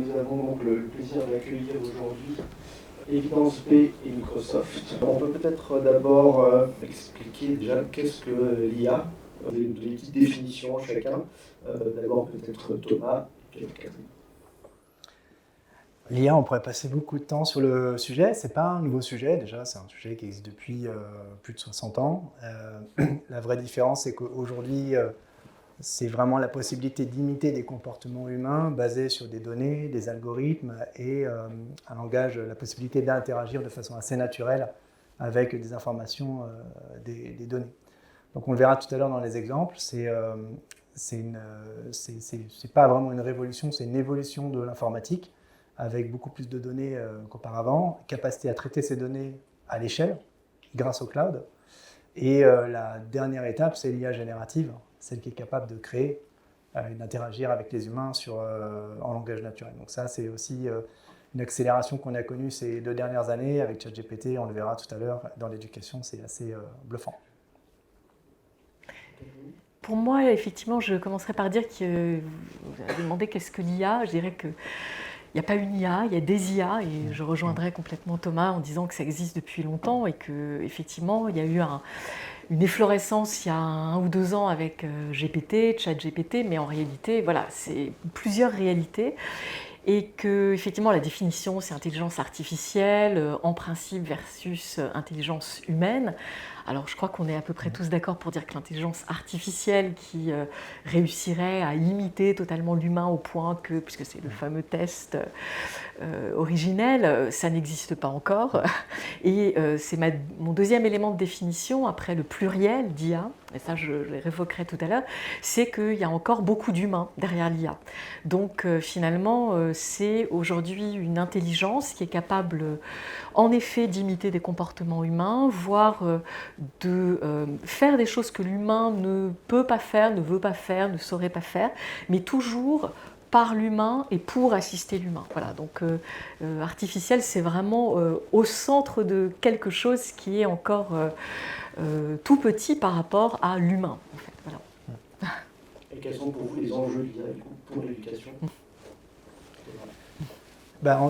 Nous avons donc le plaisir d'accueillir aujourd'hui EvidenceP et Microsoft. On peut peut-être d'abord expliquer déjà qu'est-ce que l'IA, des petites définitions chacun. D'abord peut-être Thomas et Catherine. L'IA, on pourrait passer beaucoup de temps sur le sujet. Ce n'est pas un nouveau sujet, déjà, c'est un sujet qui existe depuis plus de 60 ans. La vraie différence, c'est qu'aujourd'hui, c'est vraiment la possibilité d'imiter des comportements humains basés sur des données, des algorithmes et un langage, la possibilité d'interagir de façon assez naturelle avec des informations, des données. Donc on le verra tout à l'heure dans les exemples, c'est pas vraiment une révolution, c'est une évolution de l'informatique avec beaucoup plus de données qu'auparavant, capacité à traiter ces données à l'échelle grâce au cloud. Et la dernière étape, c'est l'IA générative, celle qui est capable de créer et d'interagir avec les humains en langage naturel. Donc ça, c'est aussi une accélération qu'on a connue ces 2 dernières années avec ChatGPT, on le verra tout à l'heure, dans l'éducation, c'est assez bluffant. Pour moi, effectivement, je commencerai par dire que vous avez demandé qu'est-ce que l'IA. Je dirais qu'il n'y a pas une IA, il y a des IA, et je rejoindrai complètement Thomas en disant que ça existe depuis longtemps et qu'effectivement, il y a eu une efflorescence il y a 1 ou 2 ans avec GPT, ChatGPT, mais en réalité, voilà, c'est plusieurs réalités. Et que, effectivement, la définition, c'est intelligence artificielle, en principe, versus intelligence humaine. Alors, je crois qu'on est à peu près tous d'accord pour dire que l'intelligence artificielle qui réussirait à imiter totalement l'humain au point que, puisque c'est le fameux test originel, ça n'existe pas encore. Et c'est mon deuxième élément de définition, après le pluriel d'IA, et ça je le révoquerai tout à l'heure, c'est qu'il y a encore beaucoup d'humains derrière l'IA. Donc finalement, c'est aujourd'hui une intelligence qui est capable, en effet, d'imiter des comportements humains, voire de faire des choses que l'humain ne peut pas faire, ne veut pas faire, ne saurait pas faire, mais toujours par l'humain et pour assister l'humain. Voilà, donc artificiel, c'est vraiment au centre de quelque chose qui est encore tout petit par rapport à l'humain. En fait. Voilà. Et quels sont pour vous les enjeux de l'IA pour l'éducation ?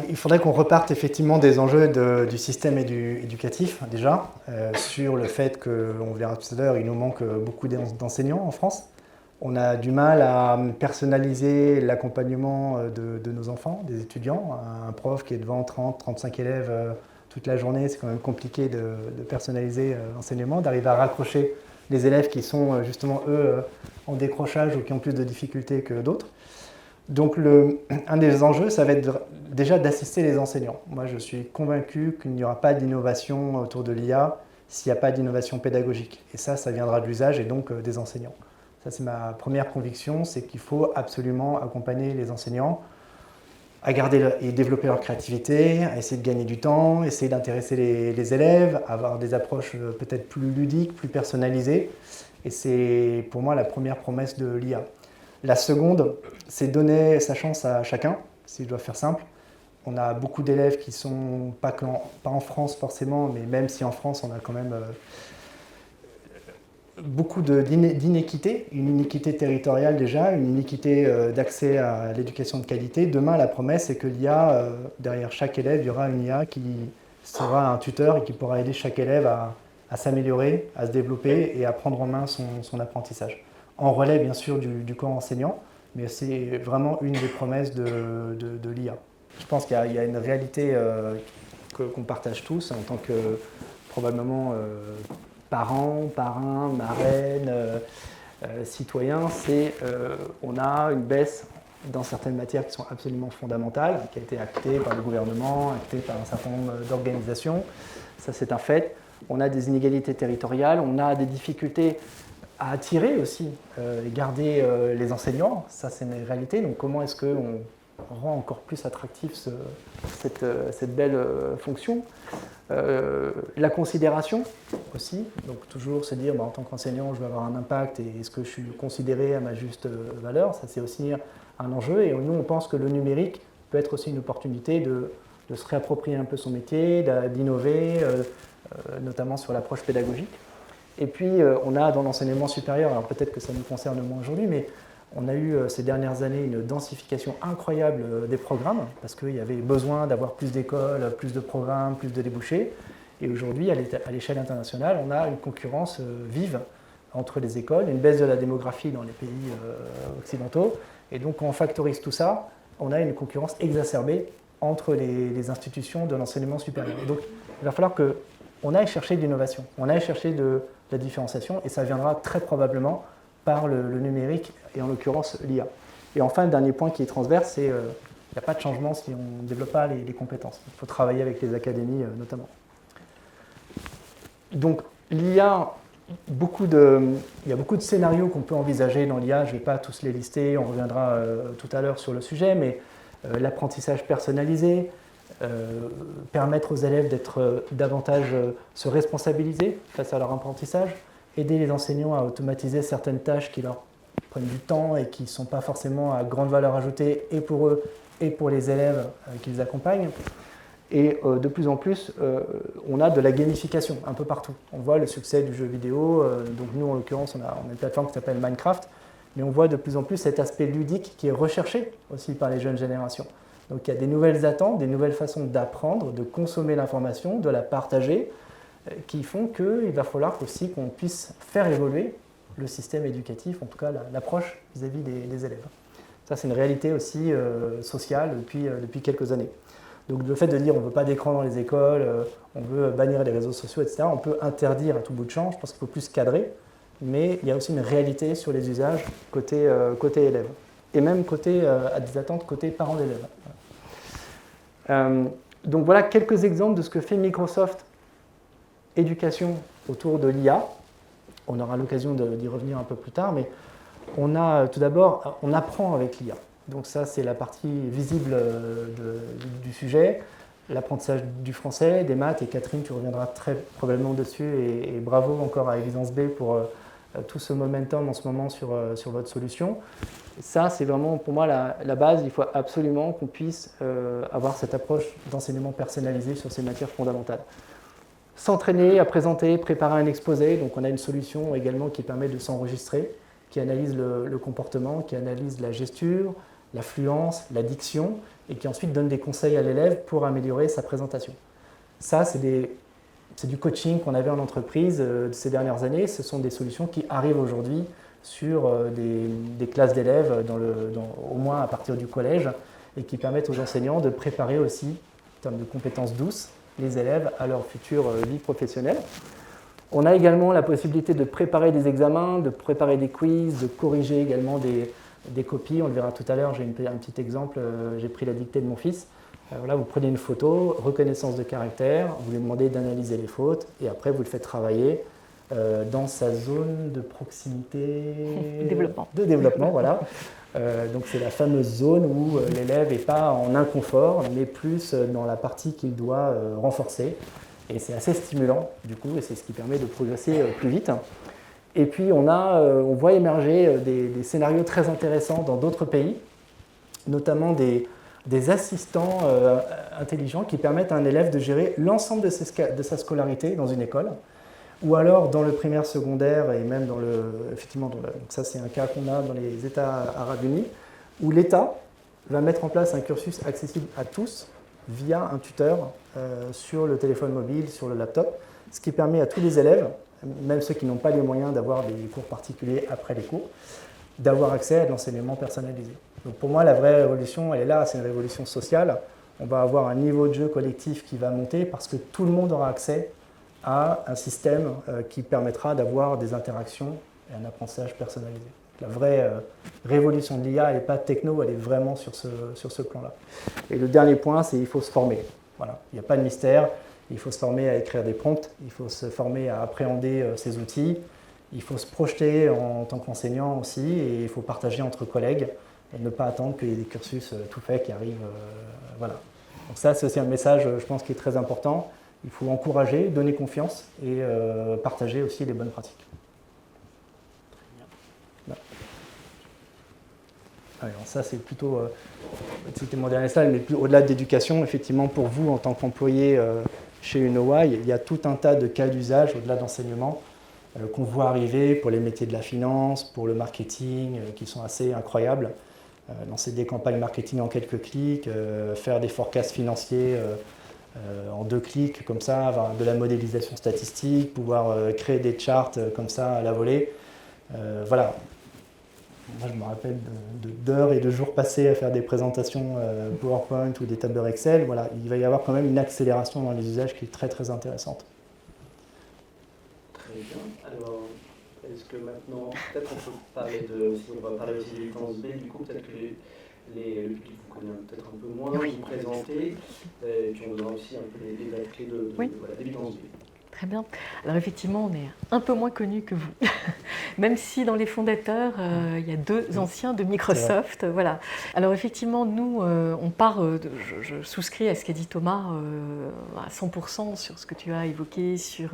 Il faudrait qu'on reparte effectivement des enjeux du système éducatif déjà, sur le fait qu'on verra tout à l'heure, il nous manque beaucoup d'enseignants en France. On a du mal à personnaliser l'accompagnement de nos enfants, des étudiants. Un prof qui est devant 30, 35 élèves toute la journée, c'est quand même compliqué de personnaliser l'enseignement, d'arriver à raccrocher les élèves qui sont justement eux en décrochage ou qui ont plus de difficultés que d'autres. Donc un des enjeux, ça va être déjà d'assister les enseignants. Moi, je suis convaincu qu'il n'y aura pas d'innovation autour de l'IA s'il n'y a pas d'innovation pédagogique. Et ça viendra de l'usage et donc des enseignants. Ça, c'est ma première conviction, c'est qu'il faut absolument accompagner les enseignants à garder et développer leur créativité, à essayer de gagner du temps, essayer d'intéresser les élèves, avoir des approches peut-être plus ludiques, plus personnalisées. Et c'est pour moi la première promesse de l'IA. La seconde, c'est donner sa chance à chacun, si je dois faire simple. On a beaucoup d'élèves qui ne sont pas en France forcément, mais même si en France on a quand même beaucoup d'inéquité, une inéquité territoriale déjà, une inéquité d'accès à l'éducation de qualité. Demain, la promesse, c'est que l'IA, derrière chaque élève, il y aura une IA qui sera un tuteur et qui pourra aider chaque élève à s'améliorer, à se développer et à prendre en main son apprentissage. En relais, bien sûr, du corps enseignant, mais c'est vraiment une des promesses de l'IA. Je pense qu'il y a une réalité qu'on partage tous en tant que probablement parents, parrains, marraines, citoyens, c'est on a une baisse dans certaines matières qui sont absolument fondamentales, qui a été actée par le gouvernement, actée par un certain nombre d'organisations. Ça, c'est un fait. On a des inégalités territoriales, on a des difficultés à attirer aussi et garder les enseignants. Ça, c'est une réalité. Donc, comment est-ce qu'on rend encore plus attractif cette belle fonction. La considération aussi, donc toujours se dire en tant qu'enseignant je veux avoir un impact et est-ce que je suis considéré à ma juste valeur, ça c'est aussi un enjeu et nous on pense que le numérique peut être aussi une opportunité de se réapproprier un peu son métier, d'innover, notamment sur l'approche pédagogique. Et puis on a dans l'enseignement supérieur, alors peut-être que ça nous concerne moins aujourd'hui, mais On a eu ces dernières années une densification incroyable des programmes, parce qu'il y avait besoin d'avoir plus d'écoles, plus de programmes, plus de débouchés. Et aujourd'hui, à l'échelle internationale, on a une concurrence vive entre les écoles, une baisse de la démographie dans les pays occidentaux. Et donc, quand on factorise tout ça, on a une concurrence exacerbée entre les institutions de l'enseignement supérieur. Donc, il va falloir qu'on aille chercher de l'innovation, on aille chercher de la différenciation, et ça viendra très probablement par le numérique, et en l'occurrence l'IA. Et enfin, le dernier point qui est transverse, c'est qu'il n'y a pas de changement si on ne développe pas les compétences. Il faut travailler avec les académies notamment. Donc, l'IA, il y a beaucoup de scénarios qu'on peut envisager dans l'IA, je ne vais pas tous les lister, on reviendra tout à l'heure sur le sujet, mais l'apprentissage personnalisé, permettre aux élèves d'être davantage se responsabiliser face à leur apprentissage, aider les enseignants à automatiser certaines tâches qui leur prennent du temps et qui ne sont pas forcément à grande valeur ajoutée et pour eux et pour les élèves qu'ils accompagnent. Et de plus en plus, on a de la gamification un peu partout. On voit le succès du jeu vidéo. Donc nous, en l'occurrence, on a une plateforme qui s'appelle Minecraft. Mais on voit de plus en plus cet aspect ludique qui est recherché aussi par les jeunes générations. Donc il y a des nouvelles attentes, des nouvelles façons d'apprendre, de consommer l'information, de la partager, qui font qu'il va falloir aussi qu'on puisse faire évoluer le système éducatif, en tout cas l'approche vis-à-vis des élèves. Ça, c'est une réalité aussi sociale depuis quelques années. Donc le fait de dire on ne veut pas d'écran dans les écoles, on veut bannir les réseaux sociaux, etc., on peut interdire à tout bout de champ, je pense qu'il faut plus cadrer, mais il y a aussi une réalité sur les usages côté élève, et même à des attentes côté parents d'élèves. Donc voilà quelques exemples de ce que fait Microsoft Éducation autour de l'IA. On aura l'occasion d'y revenir un peu plus tard, mais tout d'abord, on apprend avec l'IA. Donc ça, c'est la partie visible du sujet, l'apprentissage du français, des maths, et Catherine, tu reviendras très probablement dessus, et bravo encore à Évidence B pour tout ce momentum en ce moment sur votre solution. Ça, c'est vraiment pour moi la base. Il faut absolument qu'on puisse avoir cette approche d'enseignement personnalisé sur ces matières fondamentales. S'entraîner à présenter, préparer un exposé, donc on a une solution également qui permet de s'enregistrer, qui analyse le comportement, qui analyse la gesture, la fluence, la diction, et qui ensuite donne des conseils à l'élève pour améliorer sa présentation. Ça, c'est du coaching qu'on avait en entreprise ces dernières années. Ce sont des solutions qui arrivent aujourd'hui sur des classes d'élèves, au moins à partir du collège, et qui permettent aux enseignants de préparer aussi, en termes de compétences douces, les élèves à leur future vie professionnelle. On a également la possibilité de préparer des examens, de préparer des quiz, de corriger également des copies. On le verra tout à l'heure, j'ai un petit exemple, j'ai pris la dictée de mon fils. Voilà, vous prenez une photo, reconnaissance de caractère, vous lui demandez d'analyser les fautes, et après vous le faites travailler dans sa zone de proximité de développement. Voilà. Donc c'est la fameuse zone où l'élève n'est pas en inconfort, mais plus dans la partie qu'il doit renforcer. Et c'est assez stimulant, du coup, et c'est ce qui permet de progresser plus vite. Et puis on voit émerger des scénarios très intéressants dans d'autres pays, notamment des assistants intelligents qui permettent à un élève de gérer l'ensemble de sa scolarité dans une école, ou alors dans le primaire, secondaire, et même donc ça c'est un cas qu'on a dans les États arabes unis, où l'État va mettre en place un cursus accessible à tous via un tuteur sur le téléphone mobile, sur le laptop, ce qui permet à tous les élèves, même ceux qui n'ont pas les moyens d'avoir des cours particuliers après les cours, d'avoir accès à de l'enseignement personnalisé. Donc pour moi, la vraie révolution, elle est là, c'est une révolution sociale. On va avoir un niveau de jeu collectif qui va monter parce que tout le monde aura accès à un système qui permettra d'avoir des interactions et un apprentissage personnalisé. La vraie révolution de l'IA, elle n'est pas techno, elle est vraiment sur ce plan-là. Et le dernier point, c'est qu'il faut se former. Voilà. Il n'y a pas de mystère, il faut se former à écrire des prompts, il faut se former à appréhender ces outils, il faut se projeter en tant qu'enseignant aussi, et il faut partager entre collègues, et ne pas attendre qu'il y ait des cursus tout faits qui arrivent. Voilà. Donc ça, c'est aussi un message, je pense, qui est très important. Il faut encourager, donner confiance et partager aussi les bonnes pratiques. Alors ça, c'est plutôt, c'était mon dernier slide, mais au-delà de l'éducation, effectivement, pour vous, en tant qu'employé chez UNOA, il y a tout un tas de cas d'usage, au-delà d'enseignement, qu'on voit arriver pour les métiers de la finance, pour le marketing, qui sont assez incroyables. Lancer des campagnes marketing en quelques clics, faire des forecasts financiers en 2 clics, comme ça, avoir de la modélisation statistique, pouvoir créer des charts comme ça à la volée. Voilà. Moi, je me rappelle d'heures et de jours passés à faire des présentations PowerPoint ou des tableurs Excel. Voilà, il va y avoir quand même une accélération dans les usages qui est très très intéressante. Très bien. Alors, est-ce que maintenant, peut-être on peut parler de, si on va parler aussi d'évidence B, du coup, peut-être que le public vous connaît peut-être un peu moins, vous présenter, et puis on donnera aussi un peu les dates clés d'évidence B. Très bien. Alors effectivement, on est un peu moins connus que vous, même si dans les fondateurs, il y a 2 anciens de Microsoft. Voilà. Alors effectivement, nous, on part, je souscris à ce qu'a dit Thomas à 100% sur ce que tu as évoqué, sur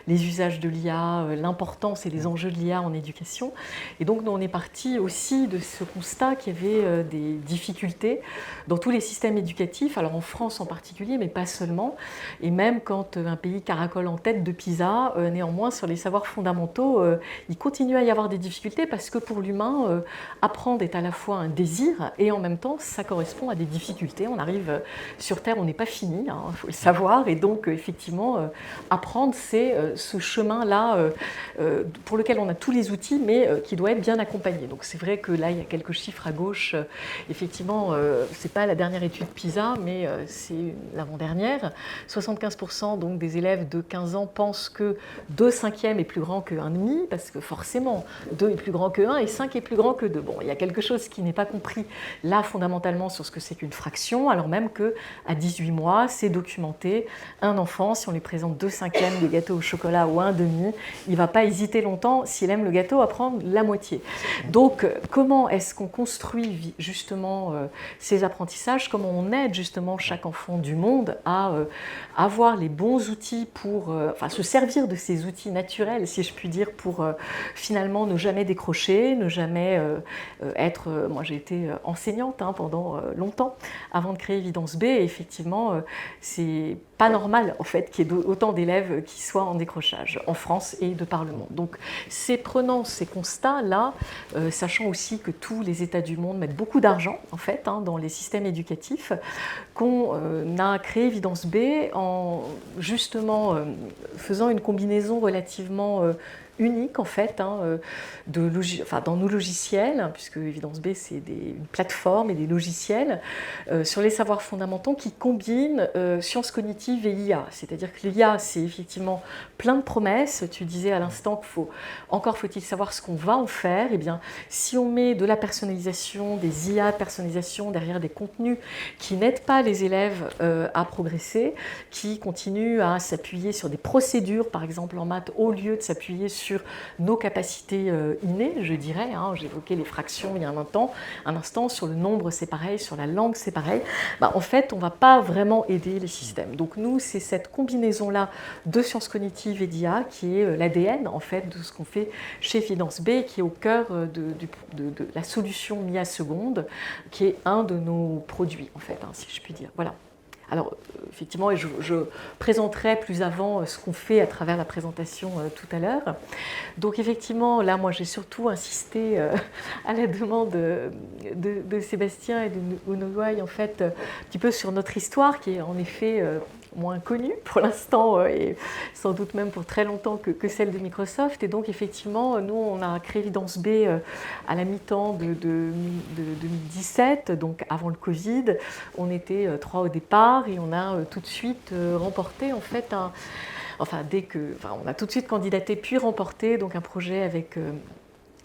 les usages de l'IA, l'importance et les enjeux de l'IA en éducation. Et donc, nous, on est parti aussi de ce constat qu'il y avait des difficultés dans tous les systèmes éducatifs, alors en France en particulier, mais pas seulement. Et même quand un pays caracole en tête de PISA, néanmoins sur les savoirs fondamentaux, il continue à y avoir des difficultés parce que pour l'humain, apprendre est à la fois un désir et en même temps ça correspond à des difficultés. On arrive sur Terre, on n'est pas fini, il faut le savoir, et donc effectivement apprendre c'est ce chemin-là pour lequel on a tous les outils mais qui doit être bien accompagné. Donc c'est vrai que là il y a quelques chiffres à gauche, effectivement c'est pas la dernière étude PISA mais c'est l'avant-dernière. 75% donc des élèves de 15 ans pensent que 2 cinquièmes est plus grand que 1,5, parce que forcément 2 est plus grand que 1 et 5 est plus grand que 2. Bon, il y a quelque chose qui n'est pas compris là fondamentalement sur ce que c'est qu'une fraction, alors même qu'à 18 mois, c'est documenté, un enfant, si on lui présente 2 cinquièmes de gâteau au chocolat ou 1,5, il ne va pas hésiter longtemps, s'il aime le gâteau, à prendre la moitié. Donc, comment est-ce qu'on construit justement ces apprentissages, comment on aide justement chaque enfant du monde à avoir les bons outils pour se servir de ces outils naturels, si je puis dire, pour finalement ne jamais décrocher, ne jamais être... moi, j'ai été enseignante pendant longtemps avant de créer Évidence B, et effectivement, c'est pas normal, en fait, qu'il y ait autant d'élèves qui soient en décrochage en France et de par le monde. Donc, c'est prenant ces constats-là, sachant aussi que tous les États du monde mettent beaucoup d'argent, en fait, dans les systèmes éducatifs, qu'on a créé Évidence B en justement faisant une combinaison relativement unique en fait dans nos logiciels, puisque Évidence B c'est une plateforme et des logiciels sur les savoirs fondamentaux qui combinent sciences cognitives et IA. C'est-à-dire que l'IA c'est effectivement plein de promesses. Tu disais à l'instant qu'il faut-il savoir ce qu'on va en faire. Eh bien, si on met de la personnalisation, des IA de personnalisation derrière des contenus qui n'aident pas les élèves à progresser, qui continuent à s'appuyer sur des procédures, par exemple en maths, au lieu de s'appuyer sur nos capacités innées, je dirais. J'évoquais les fractions il y a un instant, sur le nombre c'est pareil, sur la langue c'est pareil. En fait, on ne va pas vraiment aider les systèmes. Donc nous, c'est cette combinaison-là de sciences cognitives et d'IA qui est l'ADN en fait de ce qu'on fait chez Évidence B, qui est au cœur de la solution MIA seconde, qui est un de nos produits en fait, si je puis dire. Voilà. Alors, effectivement, je présenterai plus avant ce qu'on fait à travers la présentation tout à l'heure. Donc, effectivement, là, moi, j'ai surtout insisté à la demande de Sébastien et de Onoyai, en fait, un petit peu sur notre histoire, qui est en effet moins connue pour l'instant et sans doute même pour très longtemps que celle de Microsoft. Et donc, effectivement, nous, on a créé Évidence B à la mi-temps de 2017, donc avant le Covid. On était 3 au départ et on a tout de suite remporté, en fait, on a tout de suite candidaté puis remporté donc un projet avec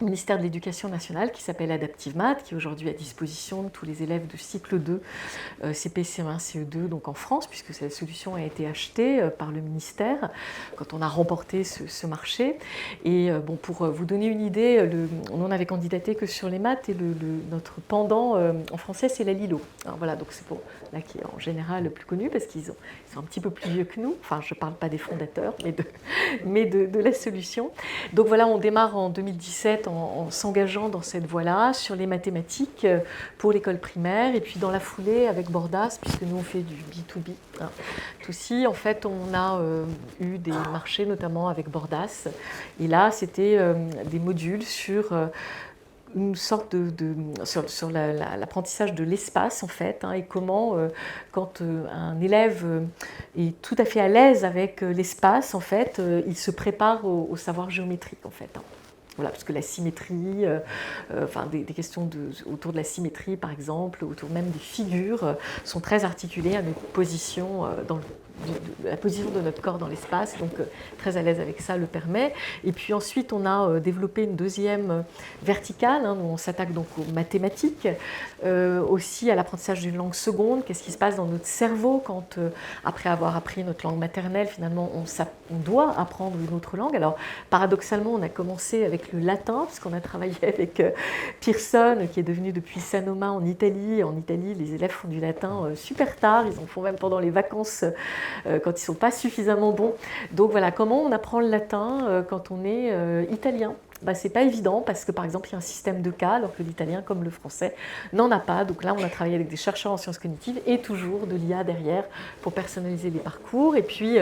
ministère de l'Éducation nationale qui s'appelle Adaptive Math, qui est aujourd'hui à disposition de tous les élèves de cycle 2, CP, CE1, CE2, donc en France, puisque cette solution a été achetée par le ministère quand on a remporté ce marché. Et pour vous donner une idée, on n'en avait candidaté que sur les maths et notre pendant en français, c'est la Lilo. Alors voilà, donc c'est là qui est en général le plus connu parce qu'ils sont un petit peu plus vieux que nous. Enfin, je ne parle pas des fondateurs, mais de la solution. Donc voilà, on démarre en 2017 fait en s'engageant dans cette voie-là sur les mathématiques pour l'école primaire et puis dans la foulée avec Bordas, puisque nous on fait du B2B. Hein. Aussi, en fait, on a eu des marchés notamment avec Bordas et là c'était des modules sur une sorte sur l'apprentissage de l'espace en fait, hein, et comment quand un élève est tout à fait à l'aise avec l'espace en fait, il se prépare au savoir géométrique en fait. Hein. Voilà, parce que la symétrie, enfin des questions autour de la symétrie par exemple, autour même des figures, sont très articulées à notre position la position de notre corps dans l'espace, donc très à l'aise avec ça le permet. Et puis ensuite, on a développé une deuxième verticale, hein, où on s'attaque donc aux mathématiques, aussi à l'apprentissage d'une langue seconde. Qu'est-ce qui se passe dans notre cerveau quand, après avoir appris notre langue maternelle, finalement, on doit apprendre une autre langue. Alors, paradoxalement, on a commencé avec le latin, puisqu'on a travaillé avec Pearson, qui est devenu depuis Sanoma en Italie. En Italie, les élèves font du latin super tard, ils en font même pendant les vacances quand ils ne sont pas suffisamment bons. Donc voilà, comment on apprend le latin quand on est italien ? Ben, ce n'est pas évident parce que par exemple il y a un système de cas alors que l'italien comme le français n'en a pas. Donc là on a travaillé avec des chercheurs en sciences cognitives et toujours de l'IA derrière pour personnaliser les parcours. Et puis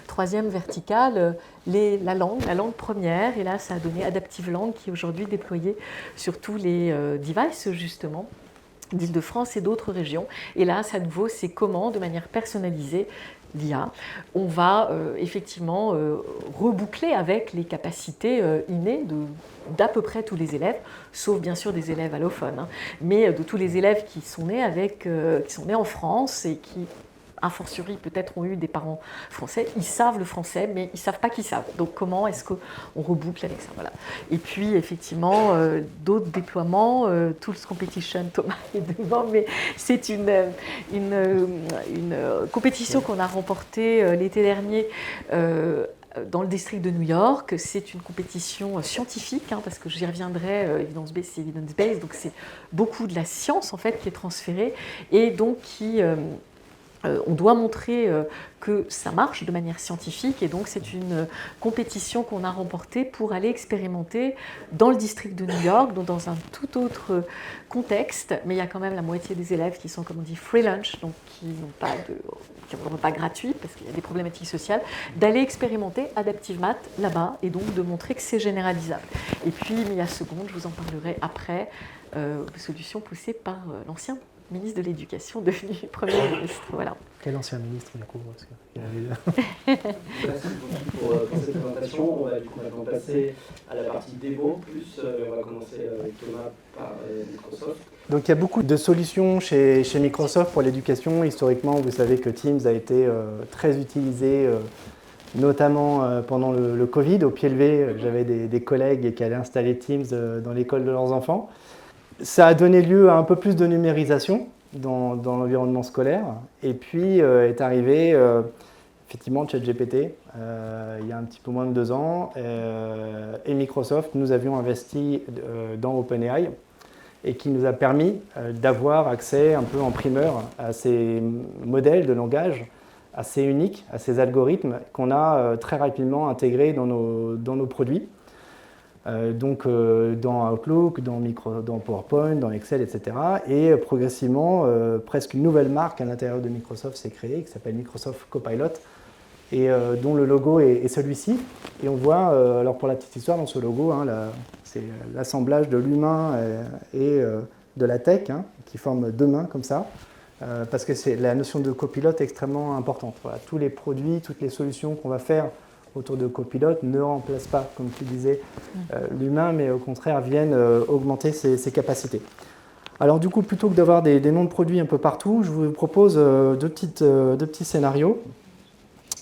troisième verticale, la langue première. Et là ça a donné Adaptive Langue qui est aujourd'hui déployée sur tous les devices justement d'Île-de-France et d'autres régions. Et là, à nouveau, c'est comment, de manière personnalisée, l'IA, on va effectivement reboucler avec les capacités innées d'à peu près tous les élèves, sauf bien sûr des élèves allophones, hein, mais de tous les élèves qui sont nés en France et qui a fortiori peut-être ont eu des parents français, ils savent le français, mais ils ne savent pas qu'ils savent. Donc comment est-ce qu'on reboucle avec ça, voilà. Et puis effectivement, d'autres déploiements, Tools Competition, Thomas est devant, mais c'est une compétition qu'on a remportée l'été dernier dans le district de New York. C'est une compétition scientifique, hein, parce que j'y reviendrai, evidence-based, c'est evidence-based, donc c'est beaucoup de la science en fait qui est transférée, et donc on doit montrer que ça marche de manière scientifique, et donc c'est une compétition qu'on a remportée pour aller expérimenter dans le district de New York, donc dans un tout autre contexte, mais il y a quand même la moitié des élèves qui sont, comme on dit, free lunch, donc qui n'ont pas de repas gratuit parce qu'il y a des problématiques sociales, d'aller expérimenter Adaptive Math là-bas et donc de montrer que c'est généralisable. Et puis, il y a seconde, je vous en parlerai après, solution poussée par l'ancien ministre de l'Éducation, devenu Premier ministre. Voilà. Quel ancien ministre, du coup parce Merci beaucoup pour cette présentation. On va du coup maintenant passer à la partie démo, on va commencer avec Thomas par Microsoft. Donc il y a beaucoup de solutions chez Microsoft pour l'éducation. Historiquement, vous savez que Teams a été très utilisé, notamment pendant le Covid. Au pied levé, j'avais des collègues qui allaient installer Teams dans l'école de leurs enfants. Ça a donné lieu à un peu plus de numérisation dans l'environnement scolaire. Et puis est arrivé effectivement ChatGPT il y a un petit peu moins de 2 ans. Et Microsoft, nous avions investi dans OpenAI et qui nous a permis d'avoir accès un peu en primeur à ces modèles de langage assez uniques, à ces algorithmes qu'on a très rapidement intégrés dans nos produits. Donc dans Outlook, dans PowerPoint, dans Excel, etc. Et progressivement, presque une nouvelle marque à l'intérieur de Microsoft s'est créée, qui s'appelle Microsoft Copilot, et dont le logo est celui-ci. Et on voit, alors pour la petite histoire, dans ce logo, hein, c'est l'assemblage de l'humain et de la tech, hein, qui forment 2 mains comme ça, parce que la notion de copilote est extrêmement importante. Voilà, tous les produits, toutes les solutions qu'on va faire autour de Copilot ne remplacent pas, comme tu disais, l'humain, mais au contraire viennent augmenter ses capacités. Alors du coup, plutôt que d'avoir des noms de produits un peu partout, je vous propose deux petits scénarios.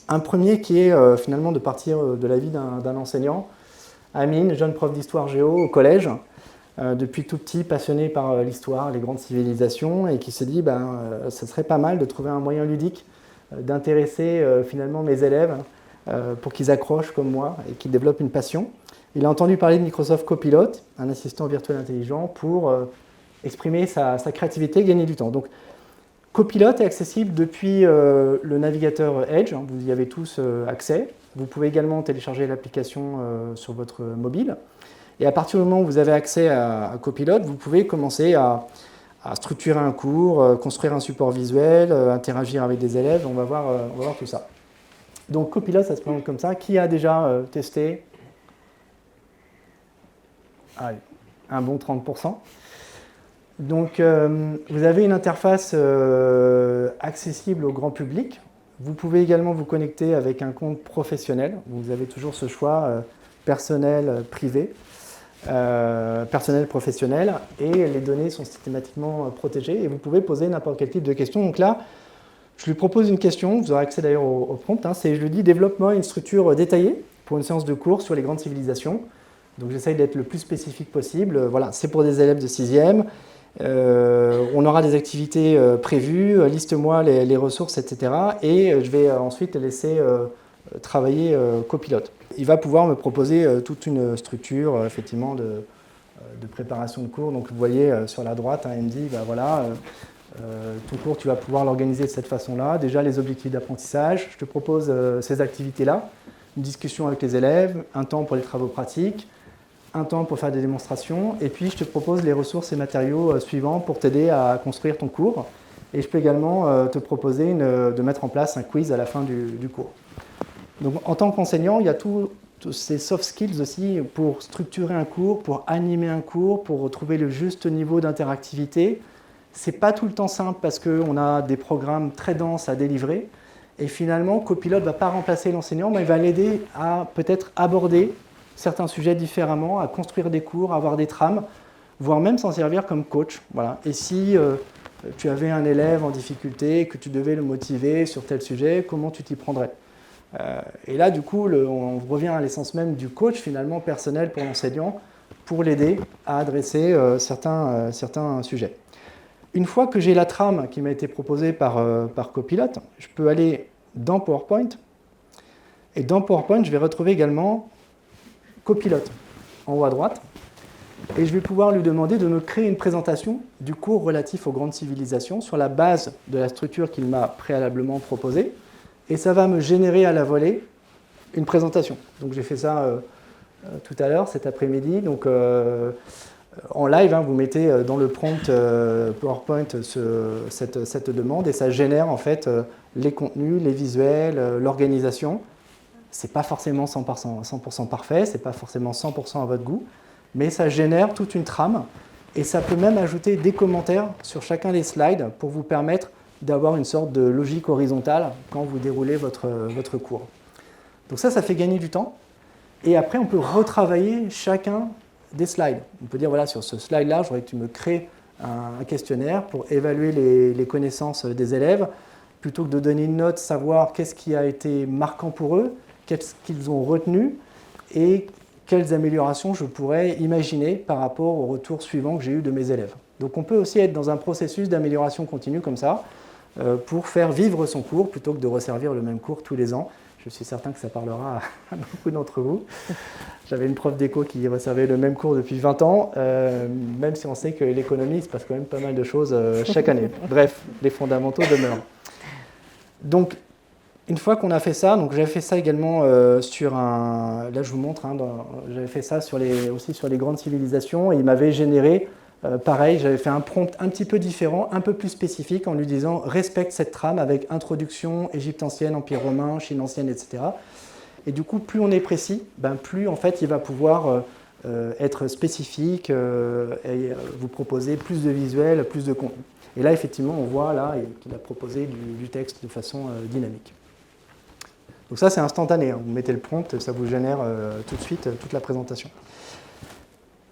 Un premier qui est finalement de partir de la vie d'un enseignant, Amine, jeune prof d'histoire géo au collège, depuis tout petit passionné par l'histoire, les grandes civilisations, et qui se dit ce serait pas mal de trouver un moyen ludique d'intéresser finalement mes élèves pour qu'ils accrochent comme moi et qu'ils développent une passion. Il a entendu parler de Microsoft Copilot, un assistant virtuel intelligent, pour exprimer sa créativité, gagner du temps. Donc, Copilot est accessible depuis le navigateur Edge, hein, vous y avez tous accès. Vous pouvez également télécharger l'application sur votre mobile. Et à partir du moment où vous avez accès à Copilot, vous pouvez commencer à structurer un cours, construire un support visuel, interagir avec des élèves. On va voir tout ça. Donc Copilot, ça se présente comme ça. Qui a déjà testé? Allez, un bon 30%. Donc vous avez une interface accessible au grand public. Vous pouvez également vous connecter avec un compte professionnel. Vous avez toujours ce choix personnel, privé. Personnel, professionnel, et les données sont systématiquement protégées et vous pouvez poser n'importe quel type de question. Donc là, je lui propose une question, vous aurez accès d'ailleurs au prompt, c'est je lui dis développe-moi une structure détaillée pour une séance de cours sur les grandes civilisations. Donc j'essaye d'être le plus spécifique possible. Voilà, c'est pour des élèves de 6e. On aura des activités prévues, liste-moi les ressources, etc. Et je vais ensuite laisser travailler Copilot. Il va pouvoir me proposer toute une structure effectivement de préparation de cours. Donc vous voyez sur la droite, il me dit voilà, ton cours tu vas pouvoir l'organiser de cette façon-là. Déjà les objectifs d'apprentissage, je te propose ces activités-là, une discussion avec les élèves, un temps pour les travaux pratiques, un temps pour faire des démonstrations, et puis je te propose les ressources et matériaux suivants pour t'aider à construire ton cours. Et je peux également te proposer de mettre en place un quiz à la fin du cours. Donc, en tant qu'enseignant, il y a tous ces soft skills aussi pour structurer un cours, pour animer un cours, pour retrouver le juste niveau d'interactivité. Ce n'est pas tout le temps simple parce qu'on a des programmes très denses à délivrer. Et finalement, Copilot ne va pas remplacer l'enseignant, mais il va l'aider à peut-être aborder certains sujets différemment, à construire des cours, à avoir des trames, voire même s'en servir comme coach. Voilà. Et si tu avais un élève en difficulté, que tu devais le motiver sur tel sujet, comment tu t'y prendrais ? Et là, du coup, on revient à l'essence même du coach, finalement, personnel pour l'enseignant, pour l'aider à adresser certains sujets. Une fois que j'ai la trame qui m'a été proposée par Copilot, je peux aller dans PowerPoint. Et dans PowerPoint, je vais retrouver également Copilot en haut à droite. Et je vais pouvoir lui demander de me créer une présentation du cours relatif aux grandes civilisations sur la base de la structure qu'il m'a préalablement proposée. Et ça va me générer à la volée une présentation. Donc j'ai fait ça tout à l'heure, cet après-midi. Donc en live, vous mettez dans le prompt PowerPoint cette demande et ça génère en fait les contenus, les visuels, l'organisation. Ce n'est pas forcément 100% parfait, ce n'est pas forcément 100% à votre goût, mais ça génère toute une trame et ça peut même ajouter des commentaires sur chacun des slides pour vous permettre d'avoir une sorte de logique horizontale quand vous déroulez votre cours. Donc ça fait gagner du temps. Et après, on peut retravailler chacun des slides. On peut dire, voilà, sur ce slide-là, je voudrais que tu me crées un questionnaire pour évaluer les connaissances des élèves. Plutôt que de donner une note, savoir qu'est-ce qui a été marquant pour eux, qu'est-ce qu'ils ont retenu et quelles améliorations je pourrais imaginer par rapport au retour suivant que j'ai eu de mes élèves. Donc on peut aussi être dans un processus d'amélioration continue comme ça, pour faire vivre son cours plutôt que de resservir le même cours tous les ans. Je suis certain que ça parlera à beaucoup d'entre vous. J'avais une prof d'éco qui resservait le même cours depuis 20 ans, même si on sait que l'économie, il se passe quand même pas mal de choses chaque année. Bref, les fondamentaux demeurent. Donc, une fois qu'on a fait ça, donc j'avais fait ça également sur un... Là, je vous montre, j'avais fait ça aussi sur les grandes civilisations, et il m'avait généré pareil, j'avais fait un prompt un petit peu différent, un peu plus spécifique, en lui disant « respecte cette trame avec introduction, Égypte ancienne, Empire romain, Chine ancienne, etc. » Et du coup, plus on est précis, plus en fait, il va pouvoir être spécifique et vous proposer plus de visuels, plus de contenu. Et là, effectivement, on voit là qu'il a proposé du texte de façon dynamique. Donc ça, c'est instantané. Vous mettez le prompt, ça vous génère tout de suite toute la présentation.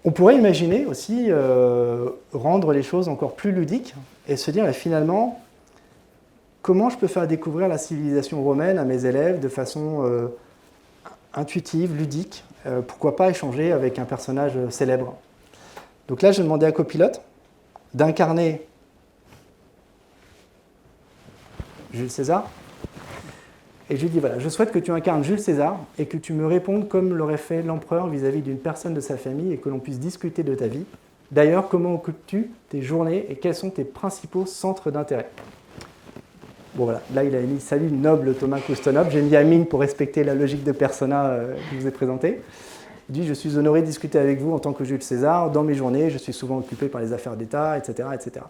On pourrait imaginer aussi rendre les choses encore plus ludiques et se dire finalement, comment je peux faire découvrir la civilisation romaine à mes élèves de façon intuitive, ludique, pourquoi pas échanger avec un personnage célèbre. Donc là, je demandais à Copilot d'incarner Jules César. Et je lui dis, voilà, je souhaite que tu incarnes Jules César et que tu me répondes comme l'aurait fait l'empereur vis-à-vis d'une personne de sa famille et que l'on puisse discuter de ta vie. D'ailleurs, comment occupes-tu tes journées et quels sont tes principaux centres d'intérêt ? Bon voilà, là il a mis « Salut noble Thomas Coustonov », j'ai mis Amine pour respecter la logique de persona que je vous ai présentée. Il dit « Je suis honoré de discuter avec vous en tant que Jules César. Dans mes journées, je suis souvent occupé par les affaires d'État, etc., etc. »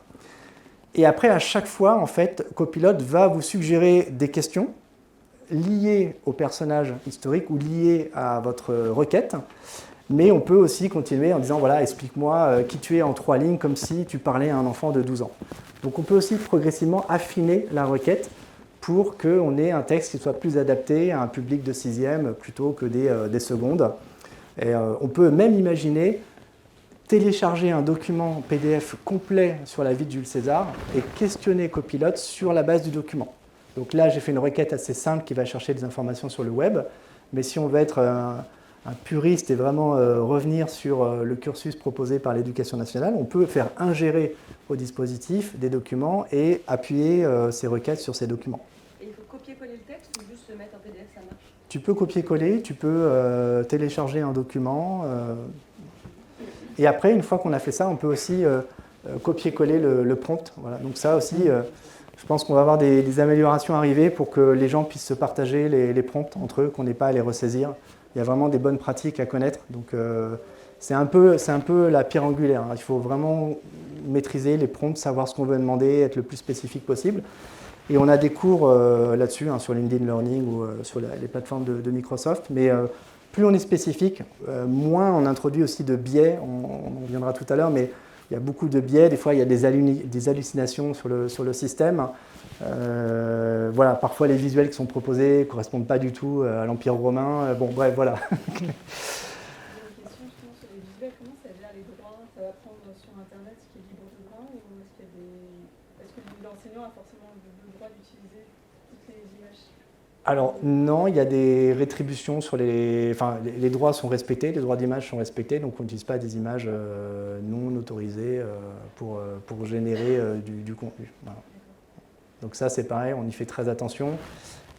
Et après, à chaque fois, en fait, Copilot va vous suggérer des questions liées au personnage historique ou liées à votre requête. Mais on peut aussi continuer en disant « Voilà, explique-moi qui tu es en 3 lignes, comme si tu parlais à un enfant de 12 ans. » Donc on peut aussi progressivement affiner la requête pour qu'on ait un texte qui soit plus adapté à un public de 6e plutôt que des secondes. Et on peut même imaginer télécharger un document PDF complet sur la vie de Jules César et questionner Copilot sur la base du document. Donc là, j'ai fait une requête assez simple qui va chercher des informations sur le web, mais si on veut être un puriste et vraiment revenir sur le cursus proposé par l'Éducation nationale, on peut faire ingérer au dispositif des documents et appuyer ces requêtes sur ces documents. Et il faut copier-coller le texte ou juste le mettre en PDF, ça marche? Tu peux copier-coller, tu peux télécharger un document. Et après, une fois qu'on a fait ça, on peut aussi copier-coller le prompt. Voilà. Donc ça aussi, je pense qu'on va avoir des améliorations arriver pour que les gens puissent se partager les prompts entre eux, qu'on n'ait pas à les ressaisir. Il y a vraiment des bonnes pratiques à connaître. Donc c'est un peu la pierre angulaire. Il faut vraiment maîtriser les prompts, savoir ce qu'on veut demander, être le plus spécifique possible. Et on a des cours là-dessus, sur LinkedIn Learning ou sur les plateformes de Microsoft. Mais plus on est spécifique, moins on introduit aussi de biais. On en reviendra tout à l'heure, mais il y a beaucoup de biais. Des fois, il y a des hallucinations sur le système. Voilà, parfois, les visuels qui sont proposés ne correspondent pas du tout à l'Empire romain. Bon, bref, voilà. J'ai une question justement sur les visuels. Comment ça gère les droits? Ça va prendre sur Internet ce qui est libre de droit ou est-ce que l'enseignant a forcément le droit d'utiliser toutes les images? Alors non, il y a des rétributions sur les droits sont respectés, les droits d'image sont respectés, donc on n'utilise pas des images non autorisées pour générer du contenu. Voilà. Donc ça c'est pareil, on y fait très attention.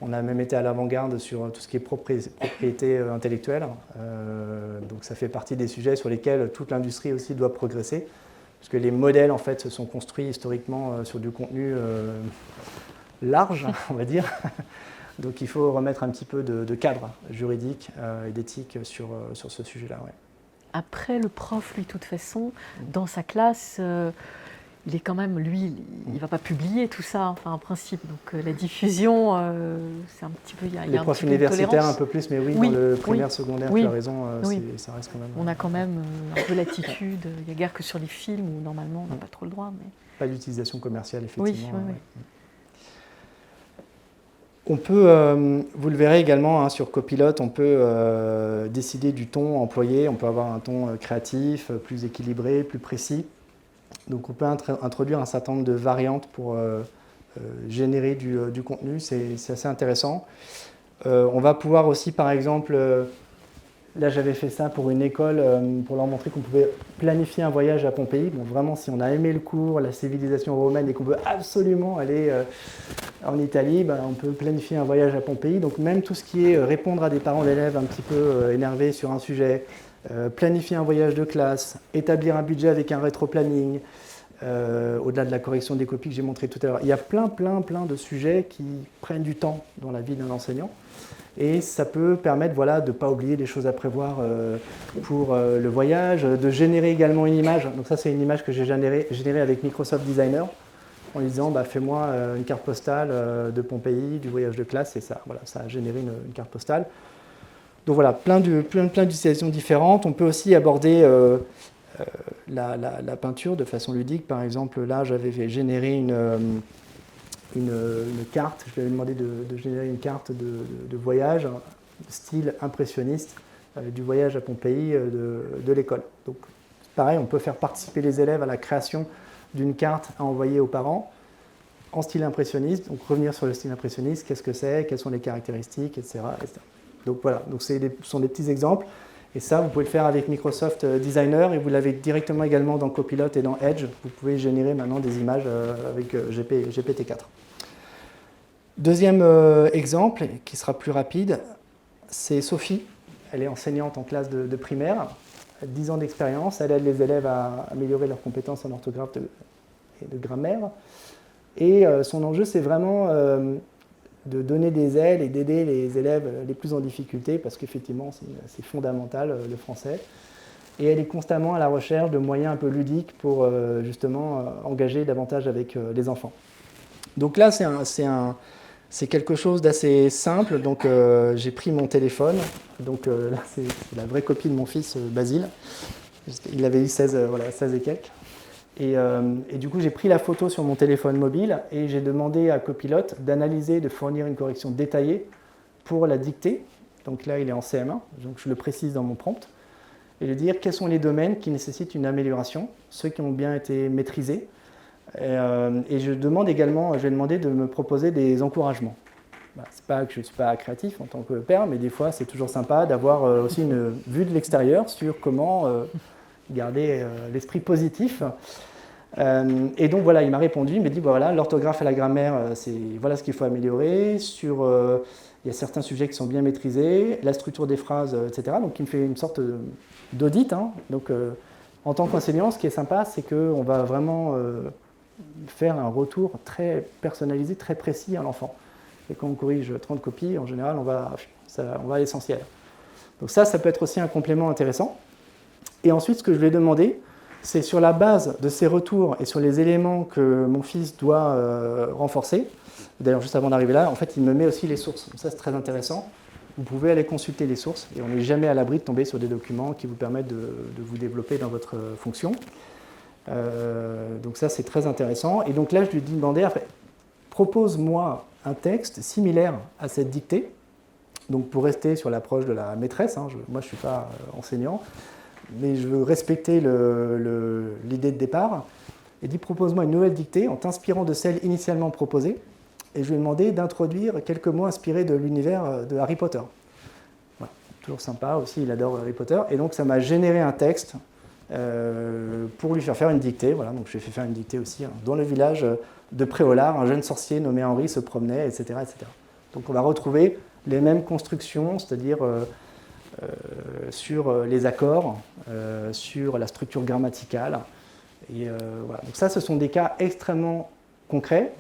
On a même été à l'avant-garde sur tout ce qui est propriété intellectuelle. Donc ça fait partie des sujets sur lesquels toute l'industrie aussi doit progresser, parce que les modèles en fait se sont construits historiquement sur du contenu large, on va dire. Donc il faut remettre un petit peu de cadre juridique et d'éthique sur ce sujet-là. Ouais. Après, le prof, lui, de toute façon, dans sa classe, il est quand même, lui, il ne va pas publier tout ça, enfin, en principe. Donc la diffusion, c'est un petit peu... Les profs universitaires un peu plus, mais oui, dans le primaire, secondaire, tu as raison, ça reste quand même... On a quand même un peu l'attitude, il n'y a guère que sur les films où normalement on n'a pas trop le droit. Mais... Pas d'utilisation commerciale, effectivement. Oui. On peut, vous le verrez également sur Copilot, on peut décider du ton employé, on peut avoir un ton créatif, plus équilibré, plus précis. Donc on peut introduire un certain nombre de variantes pour générer du contenu, c'est assez intéressant. On va pouvoir aussi, par exemple, là j'avais fait ça pour une école, pour leur montrer qu'on pouvait planifier un voyage à Pompéi. Bon, vraiment, si on a aimé le cours, la civilisation romaine, et qu'on veut absolument aller en Italie, on peut planifier un voyage à Pompéi. Donc même tout ce qui est répondre à des parents d'élèves un petit peu énervés sur un sujet, planifier un voyage de classe, établir un budget avec un rétro-planning, au-delà de la correction des copies que j'ai montré tout à l'heure. Il y a plein de sujets qui prennent du temps dans la vie d'un enseignant. Et ça peut permettre de ne pas oublier les choses à prévoir pour le voyage, de générer également une image. Donc ça, c'est une image que j'ai générée avec Microsoft Designer, en lui disant fais-moi une carte postale de Pompéi, du voyage de classe, et ça a généré une carte postale. Donc voilà, plein d'utilisations différentes. On peut aussi aborder la peinture de façon ludique. Par exemple, là, j'avais généré une carte. Je lui avais demandé de générer une carte de voyage, style impressionniste, du voyage à Pompéi de l'école. Donc pareil, on peut faire participer les élèves à la création d'une carte à envoyer aux parents en style impressionniste. Donc revenir sur le style impressionniste, qu'est-ce que c'est, quelles sont les caractéristiques, etc. Donc voilà, donc ce sont des petits exemples. Et ça, vous pouvez le faire avec Microsoft Designer et vous l'avez directement également dans Copilot et dans Edge. Vous pouvez générer maintenant des images avec GPT-4. Deuxième exemple, qui sera plus rapide, c'est Sophie. Elle est enseignante en classe de primaire, 10 ans d'expérience. Elle aide les élèves à améliorer leurs compétences en orthographe et de grammaire. Et son enjeu, c'est vraiment de donner des ailes et d'aider les élèves les plus en difficulté, parce qu'effectivement, c'est fondamental, le français. Et elle est constamment à la recherche de moyens un peu ludiques pour justement engager davantage avec les enfants. Donc là, c'est quelque chose d'assez simple. Donc j'ai pris mon téléphone. Donc là, c'est la vraie copie de mon fils, Basile. Il avait eu 16 et quelques. Et du coup, j'ai pris la photo sur mon téléphone mobile et j'ai demandé à Copilote d'analyser, de fournir une correction détaillée pour la dictée. Donc là, il est en CM1, donc je le précise dans mon prompt. Et de dire quels sont les domaines qui nécessitent une amélioration, ceux qui ont bien été maîtrisés. Et je demande également, je vais demander de me proposer des encouragements. C'est pas que je ne suis pas créatif en tant que père, mais des fois, c'est toujours sympa d'avoir aussi une vue de l'extérieur sur comment garder l'esprit positif. Et donc voilà, il m'a répondu, il m'a dit voilà, l'orthographe et la grammaire, voilà ce qu'il faut améliorer. Il y a certains sujets qui sont bien maîtrisés, la structure des phrases, etc. Donc il me fait une sorte d'audit. Donc en tant qu'enseignant, ce qui est sympa, c'est qu'on va vraiment faire un retour très personnalisé, très précis à l'enfant. Et quand on corrige 30 copies, en général, on va à l'essentiel. Donc ça peut être aussi un complément intéressant. Et ensuite, ce que je lui ai demandé, c'est sur la base de ces retours et sur les éléments que mon fils doit renforcer. D'ailleurs, juste avant d'arriver là, en fait, il me met aussi les sources. Donc ça, c'est très intéressant. Vous pouvez aller consulter les sources et on n'est jamais à l'abri de tomber sur des documents qui vous permettent de vous développer dans votre fonction. Donc ça, c'est très intéressant. Et donc là, je lui ai demandé, propose-moi un texte similaire à cette dictée. Donc pour rester sur l'approche de la maîtresse, moi je ne suis pas enseignant, mais je veux respecter l'idée de départ. Et dit propose-moi une nouvelle dictée en t'inspirant de celle initialement proposée. Et je lui ai demandé d'introduire quelques mots inspirés de l'univers de Harry Potter. Voilà. Toujours sympa aussi, il adore Harry Potter. Et donc ça m'a généré un texte pour lui faire une dictée. Voilà. Donc je lui ai fait faire une dictée aussi. Dans le village de Préolard, un jeune sorcier nommé Henri se promenait, etc., etc. Donc on va retrouver les mêmes constructions, c'est-à-dire sur les accords, sur la structure grammaticale. Et voilà. Donc ça, ce sont des cas extrêmement concrets.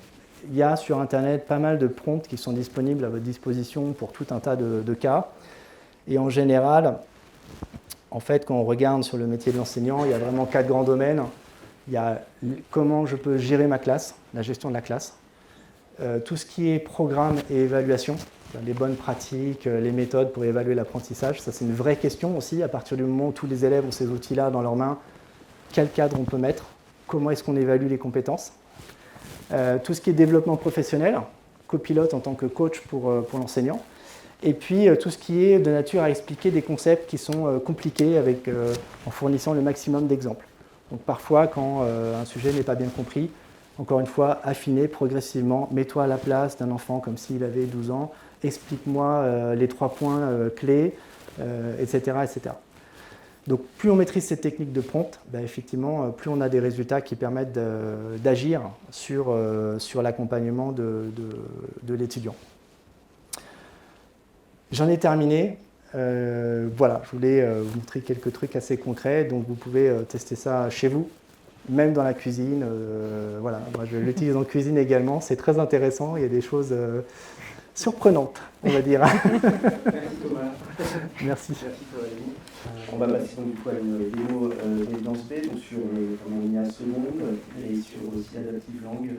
Il y a sur Internet pas mal de prompts qui sont disponibles à votre disposition pour tout un tas de cas. Et en général, en fait, quand on regarde sur le métier de l'enseignant, il y a vraiment 4 grands domaines. Il y a comment je peux gérer ma classe, la gestion de la classe. Tout ce qui est programme et évaluation, les bonnes pratiques, les méthodes pour évaluer l'apprentissage. Ça, c'est une vraie question aussi. À partir du moment où tous les élèves ont ces outils-là dans leurs mains, quel cadre on peut mettre? Comment est-ce qu'on évalue les compétences? Tout ce qui est développement professionnel, copilote en tant que coach pour l'enseignant. Et puis tout ce qui est de nature à expliquer des concepts qui sont compliqués en fournissant le maximum d'exemples. Donc parfois, quand un sujet n'est pas bien compris, encore une fois, affiner progressivement, mets-toi à la place d'un enfant comme s'il avait 12 ans, explique-moi les 3 points clés, etc., etc. Donc plus on maîtrise cette technique de prompt, effectivement, plus on a des résultats qui permettent d'agir sur l'accompagnement de l'étudiant. J'en ai terminé. Voilà, je voulais vous montrer quelques trucs assez concrets, donc vous pouvez tester ça chez vous, même dans la cuisine. Voilà, moi je l'utilise en cuisine également, c'est très intéressant, il y a des choses surprenantes, on va dire. Merci Thomas. Merci. Merci Coralie. On va passer donc du coup à une démo d'évidence B, donc sur comment on y a seconde et sur aussi Adaptive Langue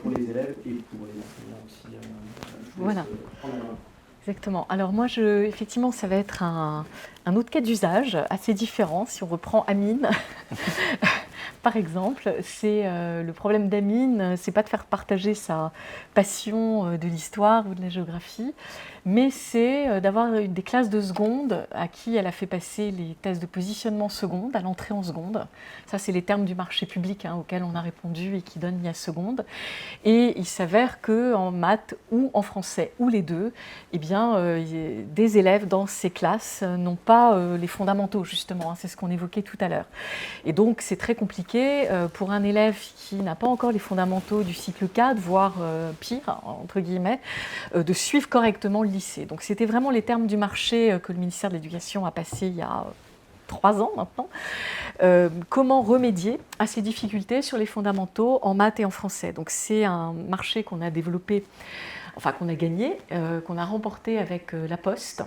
pour les élèves et pour les enseignants aussi. Voilà. Exactement. Alors moi, effectivement, ça va être un autre cas d'usage assez différent. Si on reprend Amine, par exemple, c'est le problème d'Amine, c'est pas de faire partager sa passion de l'histoire ou de la géographie, mais c'est d'avoir des classes de seconde à qui elle a fait passer les tests de positionnement seconde à l'entrée en seconde. Ça, c'est les termes du marché public auxquels on a répondu et qui donnent l'IA seconde. Et il s'avère qu'en maths ou en français, ou les deux, eh bien, des élèves dans ces classes n'ont pas les fondamentaux, justement. C'est ce qu'on évoquait tout à l'heure. Et donc, c'est très compliqué pour un élève qui n'a pas encore les fondamentaux du cycle 4, voire pire, entre guillemets, de suivre correctement le lycée. Donc, c'était vraiment les termes du marché que le ministère de l'Éducation a passé il y a 3 ans maintenant. Comment remédier à ces difficultés sur les fondamentaux en maths et en français. Donc, c'est un marché qu'on a développé enfin qu'on a gagné, qu'on a remporté avec La Poste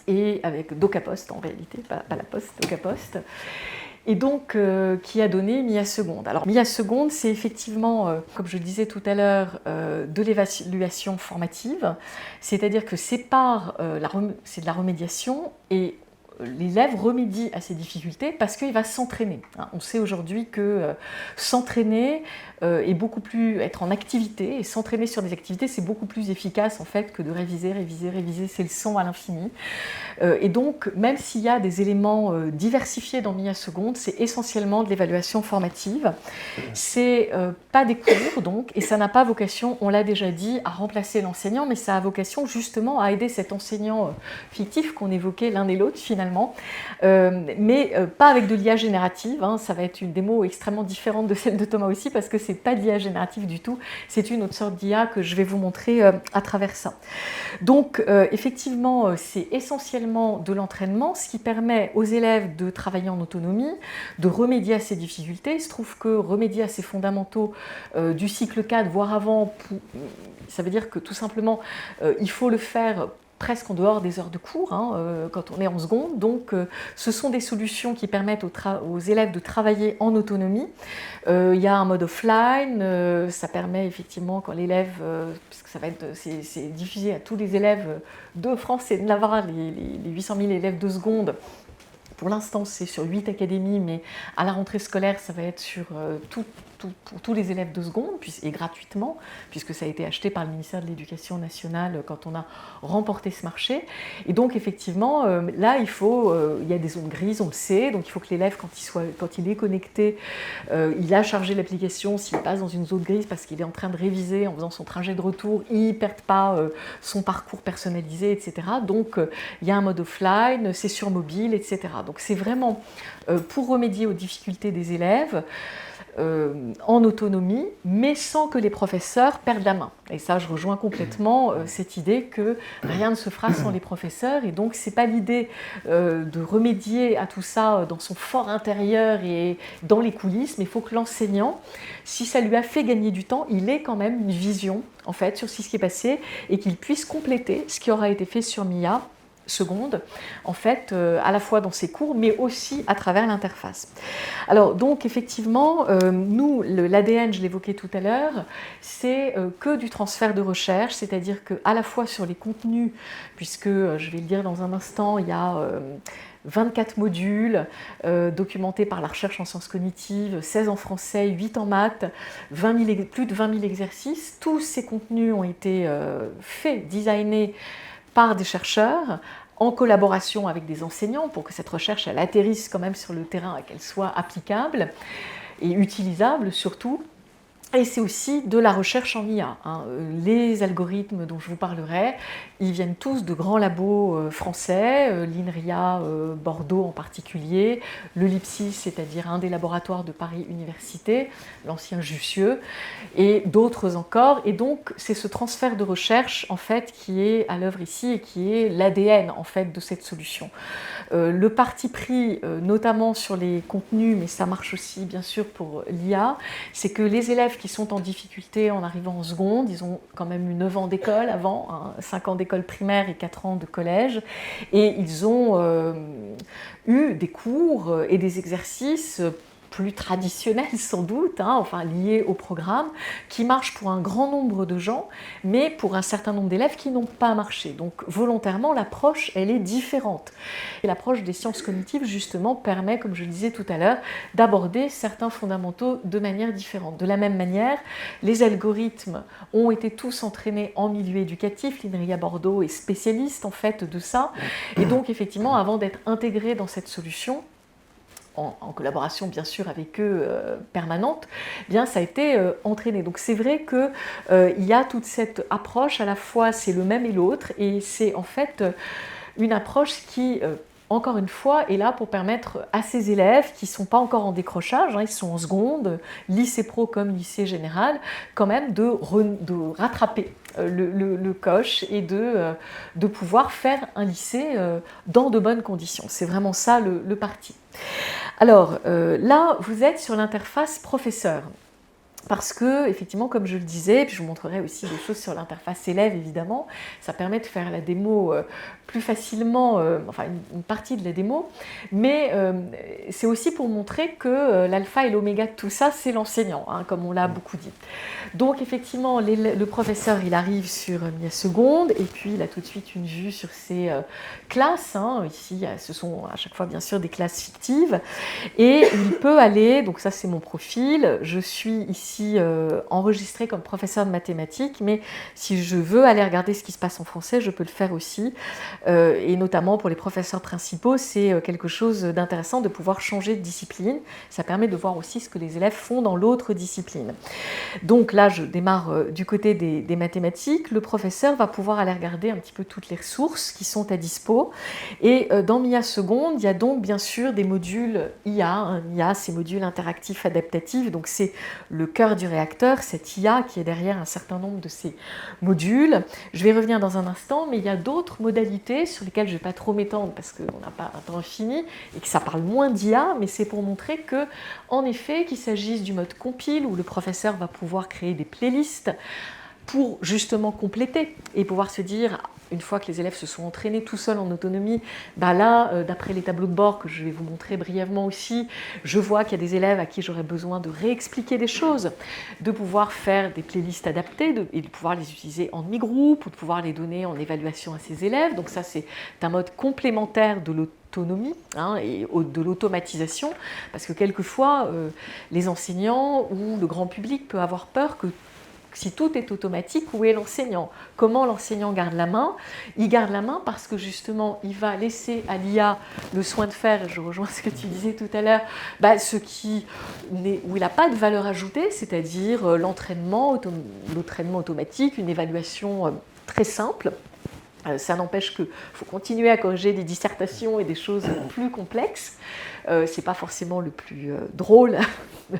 et avec DocaPost en réalité, pas La Poste, DocaPost. Et donc qui a donné MIA Seconde. Alors MIA Seconde, c'est effectivement, comme je disais tout à l'heure, de l'évaluation formative, c'est-à-dire que c'est c'est de la remédiation et l'élève remédie à ses difficultés parce qu'il va s'entraîner. On sait aujourd'hui que s'entraîner est beaucoup plus être en activité et s'entraîner sur des activités, c'est beaucoup plus efficace en fait que de réviser ses leçons à l'infini. Et donc, même s'il y a des éléments diversifiés dans MIA Seconde, c'est essentiellement de l'évaluation formative. C'est pas des cours donc, et ça n'a pas vocation, on l'a déjà dit, à remplacer l'enseignant, mais ça a vocation justement à aider cet enseignant fictif qu'on évoquait l'un et l'autre finalement, mais pas avec de l'IA générative. Ça va être une démo extrêmement différente de celle de Thomas aussi, parce que c'est pas de l'IA générative du tout, c'est une autre sorte d'IA que je vais vous montrer à travers ça. Donc effectivement, c'est essentiellement de l'entraînement, ce qui permet aux élèves de travailler en autonomie, de remédier à ces difficultés. Il se trouve que remédier à ces fondamentaux du cycle 4, voire avant, ça veut dire que tout simplement, il faut le faire presque en dehors des heures de cours, quand on est en seconde. Donc, ce sont des solutions qui permettent aux élèves de travailler en autonomie. Il y a un mode offline, ça permet effectivement quand l'élève, puisque c'est diffusé à tous les élèves de France et de Navarre, les 800 000 élèves de seconde. Pour l'instant, c'est sur 8 académies, mais à la rentrée scolaire, ça va être sur pour tous les élèves de seconde, et gratuitement, puisque ça a été acheté par le ministère de l'Éducation nationale quand on a remporté ce marché. Et donc, effectivement, là, il y a des zones grises, on le sait, donc il faut que l'élève, quand il est connecté, il a chargé l'application, s'il passe dans une zone grise parce qu'il est en train de réviser en faisant son trajet de retour, il ne perd pas son parcours personnalisé, etc. Donc, il y a un mode offline, c'est sur mobile, etc. Donc, c'est vraiment pour remédier aux difficultés des élèves, en autonomie, mais sans que les professeurs perdent la main. Et ça, je rejoins complètement cette idée que rien ne se fera sans les professeurs. Et donc, ce n'est pas l'idée de remédier à tout ça dans son fort intérieur et dans les coulisses, mais il faut que l'enseignant, si ça lui a fait gagner du temps, il ait quand même une vision en fait, sur ce qui est passé et qu'il puisse compléter ce qui aura été fait sur MIA Seconde, en fait, à la fois dans ses cours, mais aussi à travers l'interface. Alors, donc, effectivement, nous, l'ADN, je l'évoquais tout à l'heure, c'est que du transfert de recherche, c'est-à-dire qu'à la fois sur les contenus, puisque, je vais le dire dans un instant, il y a 24 modules documentés par la recherche en sciences cognitives, 16 en français, 8 en maths, plus de 20 000 exercices. Tous ces contenus ont été faits, designés par des chercheurs, en collaboration avec des enseignants, pour que cette recherche elle atterrisse quand même sur le terrain et qu'elle soit applicable et utilisable surtout. Et c'est aussi de la recherche en IA. Les algorithmes dont je vous parlerai, ils viennent tous de grands labos français, l'INRIA Bordeaux en particulier, le LIPSIS, c'est-à-dire un des laboratoires de Paris Université, l'ancien Jussieu, et d'autres encore. Et donc, c'est ce transfert de recherche en fait qui est à l'œuvre ici et qui est l'ADN en fait de cette solution. Le parti pris, notamment sur les contenus, mais ça marche aussi bien sûr pour l'IA, c'est que les élèves qui sont en difficulté en arrivant en seconde, ils ont quand même eu 9 ans d'école avant, 5 ans d'école primaire et 4 ans de collège, et ils ont eu des cours et des exercices plus traditionnels sans doute, enfin liés au programme, qui marchent pour un grand nombre de gens, mais pour un certain nombre d'élèves qui n'ont pas marché. Donc volontairement, l'approche, elle est différente. Et l'approche des sciences cognitives, justement, permet, comme je le disais tout à l'heure, d'aborder certains fondamentaux de manière différente. De la même manière, les algorithmes ont été tous entraînés en milieu éducatif. L'INRIA Bordeaux est spécialiste, en fait, de ça. Et donc, effectivement, avant d'être intégré dans cette solution, en collaboration bien sûr avec eux permanente, bien ça a été entraîné. Donc c'est vrai qu'il y a toute cette approche, à la fois c'est le même et l'autre, et c'est en fait une approche qui, encore une fois, est là pour permettre à ces élèves qui ne sont pas encore en décrochage, ils sont en seconde, lycée pro comme lycée général, quand même de rattraper le coche et de pouvoir faire un lycée dans de bonnes conditions. C'est vraiment ça le parti. Alors là, vous êtes sur l'interface professeur. Parce que, effectivement, comme je le disais, puis je vous montrerai aussi des choses sur l'interface élève, évidemment, ça permet de faire la démo plus facilement, enfin une partie de la démo, mais c'est aussi pour montrer que l'alpha et l'oméga de tout ça, c'est l'enseignant, hein, comme on l'a beaucoup dit. Donc, effectivement, le professeur, il arrive sur Mia Seconde, et puis il a tout de suite une vue sur ses classes. Hein. Ici, ce sont à chaque fois, bien sûr, des classes fictives, et il peut aller, donc ça c'est mon profil, je suis ici enregistrée comme professeur de mathématiques, mais si je veux aller regarder ce qui se passe en français, je peux le faire aussi. Et notamment pour les professeurs principaux, c'est quelque chose d'intéressant de pouvoir changer de discipline. Ça permet de voir aussi ce que les élèves font dans l'autre discipline. Donc là, je démarre du côté des mathématiques. Le professeur va pouvoir aller regarder un petit peu toutes les ressources qui sont à dispo. Et dans Mia Seconde, il y a donc bien sûr des modules IA. Hein. IA, c'est modules interactifs adaptatifs. Donc c'est le cœur du réacteur, cette IA qui est derrière un certain nombre de ces modules. Je vais revenir dans un instant, mais il y a d'autres modalités sur lesquelles je ne vais pas trop m'étendre parce qu'on n'a pas un temps infini et que ça parle moins d'IA, mais c'est pour montrer que, en effet, qu'il s'agisse du mode compile où le professeur va pouvoir créer des playlists pour justement compléter et pouvoir se dire, une fois que les élèves se sont entraînés tout seuls en autonomie, bah là, d'après les tableaux de bord que je vais vous montrer brièvement aussi, je vois qu'il y a des élèves à qui j'aurais besoin de réexpliquer des choses, de pouvoir faire des playlists adaptées et de pouvoir les utiliser en demi-groupe ou de pouvoir les donner en évaluation à ces élèves. Donc ça, c'est un mode complémentaire de l'autonomie hein, et de l'automatisation, parce que quelquefois, les enseignants ou le grand public peut avoir peur que si tout est automatique, où est l'enseignant? Comment l'enseignant garde la main? Il garde la main parce que justement, il va laisser à l'IA le soin de faire, et je rejoins ce que tu disais tout à l'heure, ce où il n'a pas de valeur ajoutée, c'est-à-dire l'entraînement automatique, une évaluation très simple. Ça n'empêche qu'il faut continuer à corriger des dissertations et des choses plus complexes. Ce n'est pas forcément le plus drôle,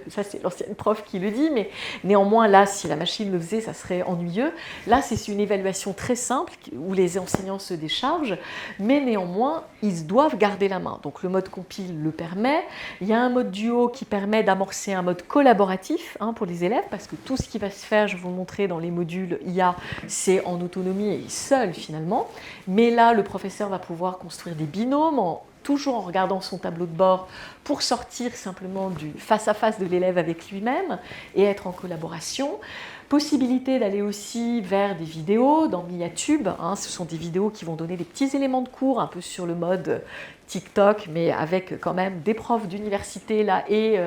ça c'est l'ancienne prof qui le dit, mais néanmoins là, si la machine le faisait, ça serait ennuyeux. Là, c'est une évaluation très simple où les enseignants se déchargent, mais néanmoins, ils doivent garder la main. Donc le mode compile le permet. Il y a un mode duo qui permet d'amorcer un mode collaboratif hein, pour les élèves, parce que tout ce qui va se faire, je vais vous le montrer dans les modules IA, c'est en autonomie et seul finalement. Mais là, le professeur va pouvoir construire des binômes toujours en regardant son tableau de bord pour sortir simplement du face-à-face de l'élève avec lui-même et être en collaboration. Possibilité d'aller aussi vers des vidéos dans MiaTube. Hein, ce sont des vidéos qui vont donner des petits éléments de cours, un peu sur le mode TikTok, mais avec quand même des profs d'université là et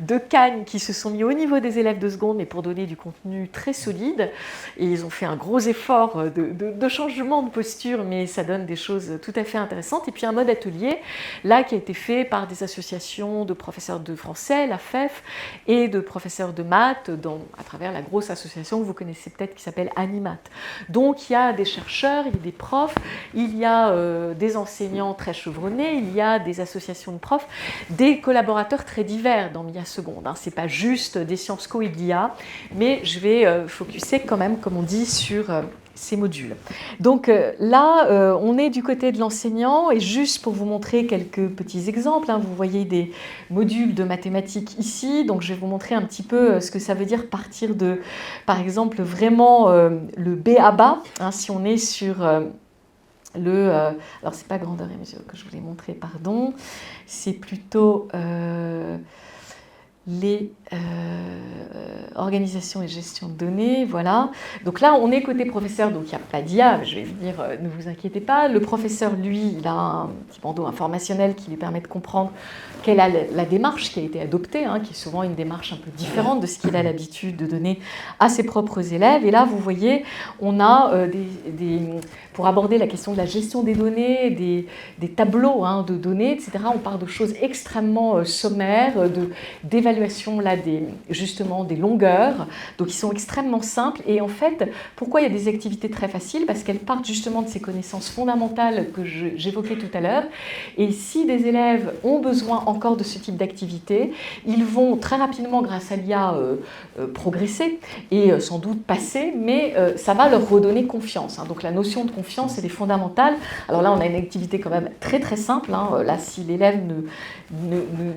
de Cannes qui se sont mis au niveau des élèves de seconde, mais pour donner du contenu très solide. Et ils ont fait un gros effort de changement de posture, mais ça donne des choses tout à fait intéressantes. Et puis un mode atelier, là, qui a été fait par des associations de professeurs de français, la FEF, et de professeurs de maths, à travers la grosse association que vous connaissez peut-être qui s'appelle Animat. Donc il y a des chercheurs, il y a des profs, il y a des enseignants très chevronnés, il y a des associations de profs, des collaborateurs très divers dans Mia Seconde. Hein. Ce n'est pas juste des Sciences Co et de l'IA, mais je vais focuser quand même, comme on dit, sur ces modules. Donc là, on est du côté de l'enseignant, et juste pour vous montrer quelques petits exemples, hein, vous voyez des modules de mathématiques ici, donc je vais vous montrer un petit peu ce que ça veut dire partir de, par exemple, vraiment le B à bas, hein, si on est sur... alors c'est pas grandeur et mesure que je voulais montrer, pardon, c'est plutôt les organisation et gestion de données, voilà. Donc là, on est côté professeur, donc il n'y a pas d'IA, je vais vous dire, ne vous inquiétez pas. Le professeur, lui, il a un petit bandeau informationnel qui lui permet de comprendre quelle est la démarche qui a été adoptée, hein, qui est souvent une démarche un peu différente de ce qu'il a l'habitude de donner à ses propres élèves. Et là, vous voyez, on a pour aborder la question de la gestion des données, des tableaux hein, de données, etc., on part de choses extrêmement sommaires, d'évaluation là, justement des longueurs, donc ils sont extrêmement simples. Et en fait, pourquoi il y a des activités très faciles? Parce qu'elles partent justement de ces connaissances fondamentales que j'évoquais tout à l'heure. Et si des élèves ont besoin encore de ce type d'activité, ils vont très rapidement, grâce à l'IA, progresser et sans doute passer, mais ça va leur redonner confiance. Hein. Donc la notion de confiance, elle est fondamentale. Alors là, on a une activité quand même très très simple. Hein. Là, si l'élève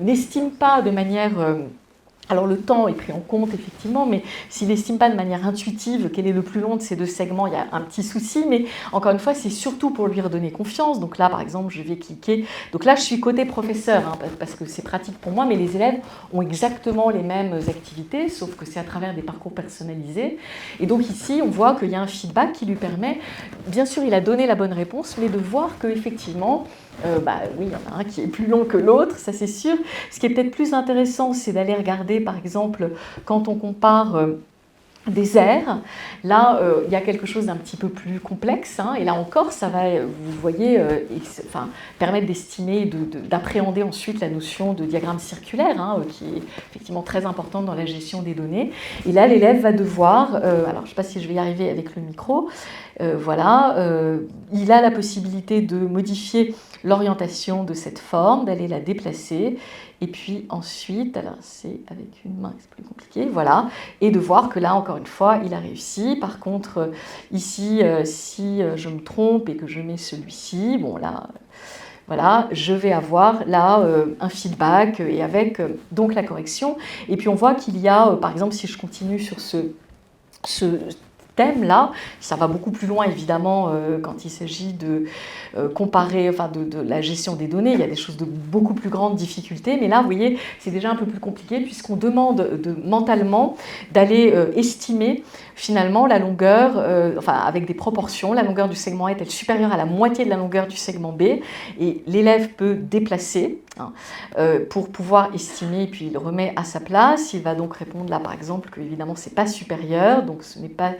n'estime pas de manière Alors le temps est pris en compte effectivement, mais s'il n'estime pas de manière intuitive quel est le plus long de ces deux segments, il y a un petit souci, mais encore une fois c'est surtout pour lui redonner confiance. Donc là par exemple je vais cliquer, donc là je suis côté professeur hein, parce que c'est pratique pour moi, mais les élèves ont exactement les mêmes activités, sauf que c'est à travers des parcours personnalisés. Et donc ici on voit qu'il y a un feedback qui lui permet, bien sûr il a donné la bonne réponse, mais de voir qu'effectivement, oui, il y en a un qui est plus long que l'autre, ça c'est sûr. Ce qui est peut-être plus intéressant, c'est d'aller regarder, par exemple, quand on compare des airs. Là, il y a quelque chose d'un petit peu plus complexe, hein, et là encore, ça va, vous voyez, permettre d'estimer, d'appréhender ensuite la notion de diagramme circulaire, hein, qui est effectivement très importante dans la gestion des données. Et là, l'élève va devoir, alors je ne sais pas si je vais y arriver avec le micro, il a la possibilité de modifier l'orientation de cette forme, d'aller la déplacer, et puis ensuite, alors c'est avec une main, c'est plus compliqué, voilà, et de voir que là, encore une fois, il a réussi. Par contre, ici, si je me trompe et que je mets celui-ci, bon là, voilà, je vais avoir là un feedback et avec donc la correction. Et puis on voit qu'il y a, par exemple, si je continue sur ce thème-là, ça va beaucoup plus loin évidemment quand il s'agit de comparer, de la gestion des données, il y a des choses de beaucoup plus grande difficulté, mais là vous voyez c'est déjà un peu plus compliqué puisqu'on demande mentalement d'aller estimer finalement la longueur, avec des proportions, la longueur du segment A est-elle supérieure à la moitié de la longueur du segment B, et l'élève peut déplacer pour pouvoir estimer, et puis il remet à sa place, il va donc répondre là par exemple que évidemment c'est pas supérieur, donc ce n'est pas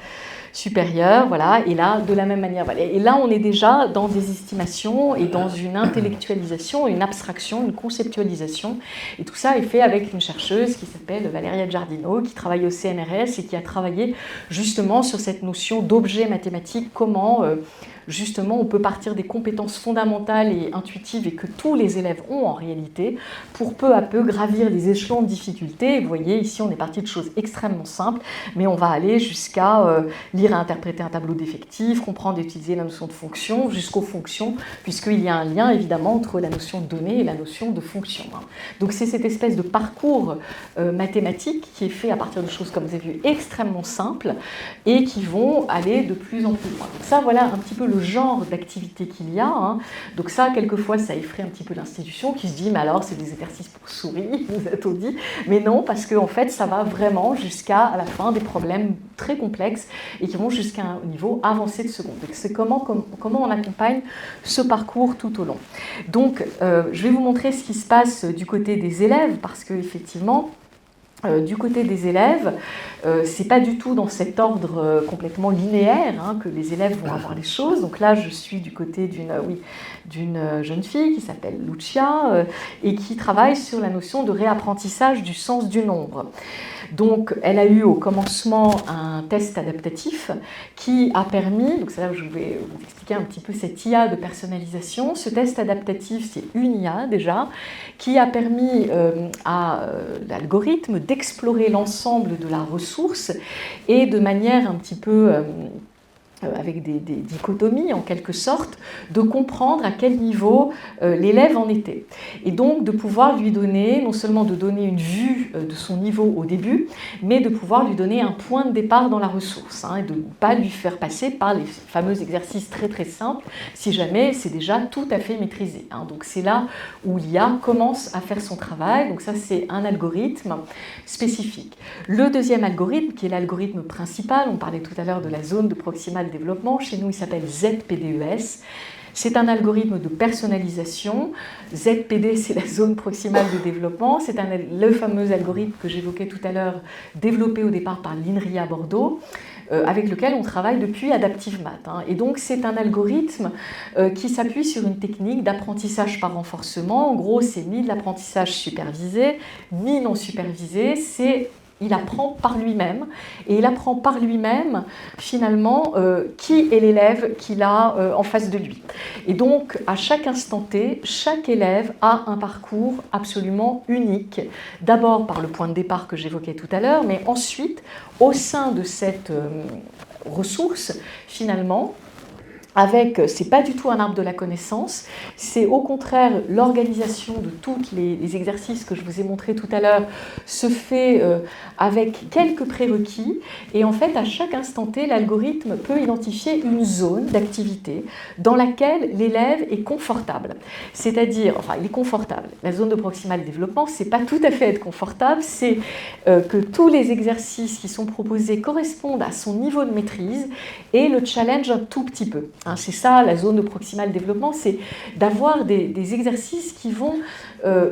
supérieur, voilà, et là de la même manière, voilà. Et là on est déjà dans des estimations et dans une intellectualisation, une abstraction, une conceptualisation, et tout ça est fait avec une chercheuse qui s'appelle Valeria Giardino, qui travaille au CNRS et qui a travaillé justement sur cette notion d'objet mathématique, comment justement on peut partir des compétences fondamentales et intuitives et que tous les élèves ont en réalité pour peu à peu gravir les échelons de difficulté. Et vous voyez ici on est parti de choses extrêmement simples, mais on va aller jusqu'à lire et interpréter un tableau d'effectifs, comprendre et utiliser la notion de fonction, jusqu'aux fonctions, puisqu'il y a un lien évidemment entre la notion de données et la notion de fonction. Donc c'est cette espèce de parcours mathématique qui est fait à partir de choses, comme vous avez vu, extrêmement simples et qui vont aller de plus en plus loin. Donc ça, voilà un petit peu le genre d'activité qu'il y a. Hein. Donc ça, quelquefois, ça effraie un petit peu l'institution qui se dit, mais alors c'est des exercices pour souris, vous êtes dit. Mais non, parce qu'en fait, ça va vraiment jusqu'à la fin des problèmes très complexes et qui vont jusqu'à un niveau avancé de seconde. Donc c'est comment on accompagne ce parcours tout au long. Donc je vais vous montrer ce qui se passe du côté des élèves, parce qu'effectivement, du côté des élèves, c'est pas du tout dans cet ordre complètement linéaire hein, que les élèves vont avoir les choses. Donc là, je suis du côté d'une jeune fille qui s'appelle Lucia et qui travaille sur la notion de réapprentissage du sens du nombre. Donc, elle a eu au commencement un test adaptatif qui a permis, donc c'est là où je vais vous expliquer un petit peu cette IA de personnalisation. Ce test adaptatif, c'est une IA déjà, qui a permis à l'algorithme d'explorer l'ensemble de la ressource et de manière un petit peu avec des dichotomies en quelque sorte, de comprendre à quel niveau l'élève en était. Et donc de pouvoir lui donner, non seulement de donner une vue de son niveau au début, mais de pouvoir lui donner un point de départ dans la ressource, hein, et de ne pas lui faire passer par les fameux exercices très très simples, si jamais c'est déjà tout à fait maîtrisé. Hein. Donc c'est là où l'IA commence à faire son travail, donc ça c'est un algorithme spécifique. Le deuxième algorithme, qui est l'algorithme principal, on parlait tout à l'heure de la zone de proximal développement, chez nous il s'appelle ZPDES. C'est un algorithme de personnalisation. ZPD, c'est la zone proximale de développement. C'est le fameux algorithme que j'évoquais tout à l'heure, développé au départ par l'INRIA Bordeaux, avec lequel on travaille depuis AdaptiveMath. Hein. Et donc c'est un algorithme qui s'appuie sur une technique d'apprentissage par renforcement. En gros, c'est ni de l'apprentissage supervisé, ni non supervisé. Il apprend par lui-même, et il apprend par lui-même, finalement, qui est l'élève qu'il a en face de lui. Et donc, à chaque instant T, chaque élève a un parcours absolument unique, d'abord par le point de départ que j'évoquais tout à l'heure, mais ensuite, au sein de cette ressource, finalement, c'est pas du tout un arbre de la connaissance, c'est au contraire l'organisation de tous les exercices que je vous ai montrés tout à l'heure se fait avec quelques prérequis, et en fait à chaque instant T, l'algorithme peut identifier une zone d'activité dans laquelle l'élève est confortable. C'est-à-dire, enfin il est confortable, la zone de proximal développement, c'est pas tout à fait être confortable, c'est que tous les exercices qui sont proposés correspondent à son niveau de maîtrise et le challenge un tout petit peu. C'est ça la zone de proximal développement, c'est d'avoir des exercices qui vont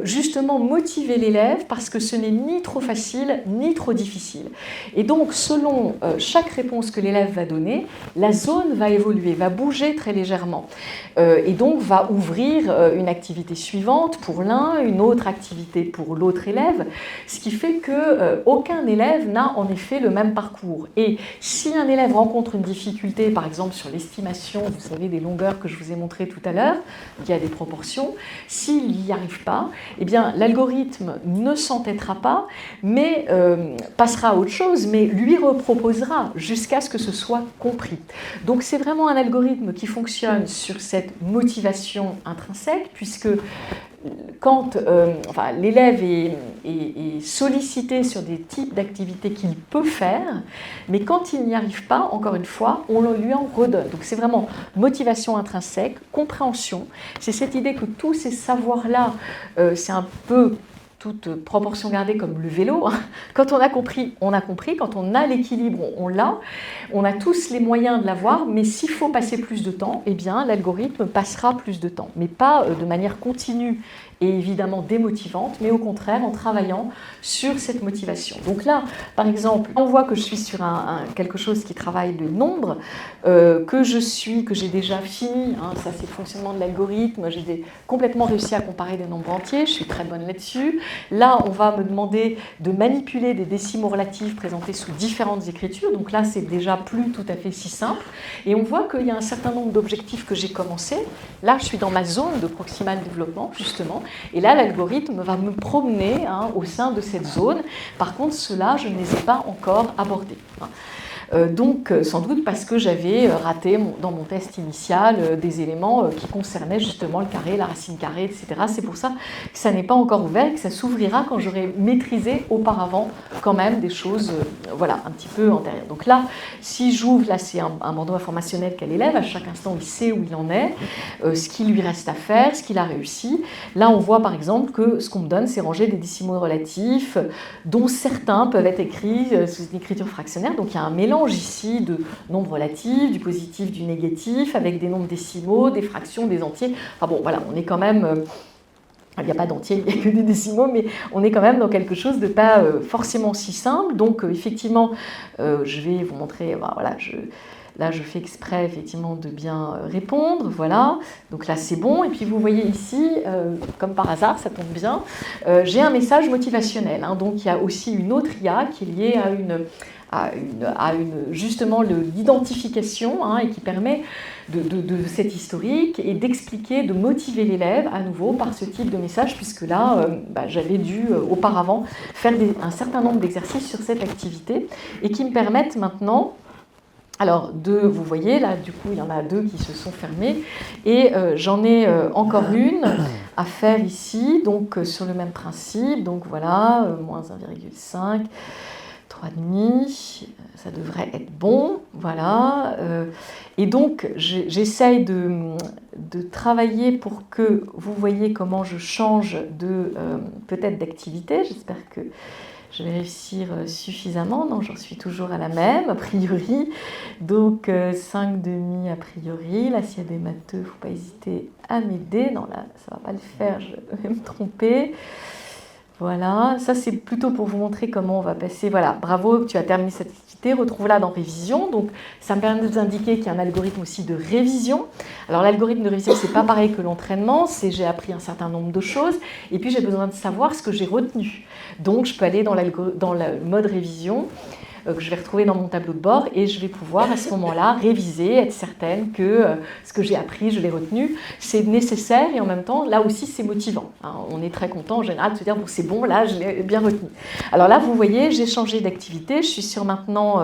justement motiver l'élève parce que ce n'est ni trop facile ni trop difficile. Et donc selon chaque réponse que l'élève va donner, la zone va évoluer, va bouger très légèrement et donc va ouvrir une activité suivante pour l'un, une autre activité pour l'autre élève, ce qui fait qu'aucun élève n'a en effet le même parcours. Et si un élève rencontre une difficulté, par exemple sur l'estimation, vous savez, des longueurs que je vous ai montrées tout à l'heure, qui a des proportions, s'il n'y arrive pas, eh bien, l'algorithme ne s'entêtera pas, mais passera à autre chose, mais lui reproposera jusqu'à ce que ce soit compris. Donc c'est vraiment un algorithme qui fonctionne sur cette motivation intrinsèque, puisque quand l'élève est sollicité sur des types d'activités qu'il peut faire, mais quand il n'y arrive pas, encore une fois, on lui en redonne. Donc c'est vraiment motivation intrinsèque, compréhension. C'est cette idée que tous ces savoirs-là, c'est un peu toute proportion gardée comme le vélo. Quand on a compris, on a compris. Quand on a l'équilibre, on l'a. On a tous les moyens de l'avoir, mais s'il faut passer plus de temps, eh bien, l'algorithme passera plus de temps, mais pas de manière continue et évidemment démotivante, mais au contraire en travaillant sur cette motivation. Donc là, par exemple, on voit que je suis sur quelque chose qui travaille le nombre, que j'ai déjà fini, ça c'est le fonctionnement de l'algorithme, j'ai complètement réussi à comparer des nombres entiers, je suis très bonne là-dessus. Là, on va me demander de manipuler des décimaux relatifs présentés sous différentes écritures, donc là c'est déjà plus tout à fait si simple, et on voit qu'il y a un certain nombre d'objectifs que j'ai commencé. Là, je suis dans ma zone de proximal développement, justement, et là, l'algorithme va me promener au sein de cette zone. Par contre, ceux-là, je ne les ai pas encore abordés. Donc, sans doute parce que j'avais raté dans mon test initial des éléments qui concernaient justement le carré, la racine carrée, etc. C'est pour ça que ça n'est pas encore ouvert et que ça s'ouvrira quand j'aurai maîtrisé auparavant quand même des choses un petit peu antérieures. Donc là, si j'ouvre, là c'est un bandeau informationnel qu'a l'élève, à chaque instant il sait où il en est, ce qu'il lui reste à faire, ce qu'il a réussi. Là, on voit par exemple que ce qu'on me donne, c'est ranger des décimaux relatifs, dont certains peuvent être écrits sous une écriture fractionnaire. Donc il y a un mélange ici de nombres relatifs, du positif, du négatif, avec des nombres décimaux, des fractions, des entiers. Enfin bon, voilà, on est quand même... il n'y a pas d'entiers, il n'y a que des décimaux, mais on est quand même dans quelque chose de pas forcément si simple. Donc effectivement, je vais vous montrer... Là, je fais exprès effectivement de bien répondre, voilà. Donc là, c'est bon. Et puis vous voyez ici, comme par hasard, ça tombe bien, j'ai un message motivationnel. Donc il y a aussi une autre IA qui est liée à justement l'identification et qui permet de cet historique et d'expliquer, de motiver l'élève à nouveau par ce type de message, puisque là, j'avais dû auparavant faire un certain nombre d'exercices sur cette activité et qui me permettent maintenant... Alors, vous voyez, là, du coup, il y en a 2 qui se sont fermés. Et j'en ai encore une à faire ici, donc sur le même principe. Donc voilà, moins 1,5, 3,5, ça devrait être bon. Voilà. Et donc, j'essaye de travailler pour que vous voyez comment je change peut-être d'activité. J'espère que... je vais réussir suffisamment. Non, j'en suis toujours à la même, a priori. Donc, 5,5 a priori. Là, s'il y a des matheux, il ne faut pas hésiter à m'aider. Non, là, ça ne va pas le faire, je vais me tromper. Voilà, ça c'est plutôt pour vous montrer comment on va passer. Voilà, bravo, tu as terminé cette activité, retrouve-la dans révision. Donc, ça me permet de vous indiquer qu'il y a un algorithme aussi de révision. Alors, l'algorithme de révision, c'est pas pareil que l'entraînement, c'est j'ai appris un certain nombre de choses et puis j'ai besoin de savoir ce que j'ai retenu. Donc, je peux aller dans le mode révision que je vais retrouver dans mon tableau de bord et je vais pouvoir à ce moment-là réviser, être certaine que ce que j'ai appris, je l'ai retenu. C'est nécessaire et en même temps, là aussi, c'est motivant. Hein. On est très content en général de se dire, bon, c'est bon, là, je l'ai bien retenu. Alors là, vous voyez, j'ai changé d'activité. Je suis sur maintenant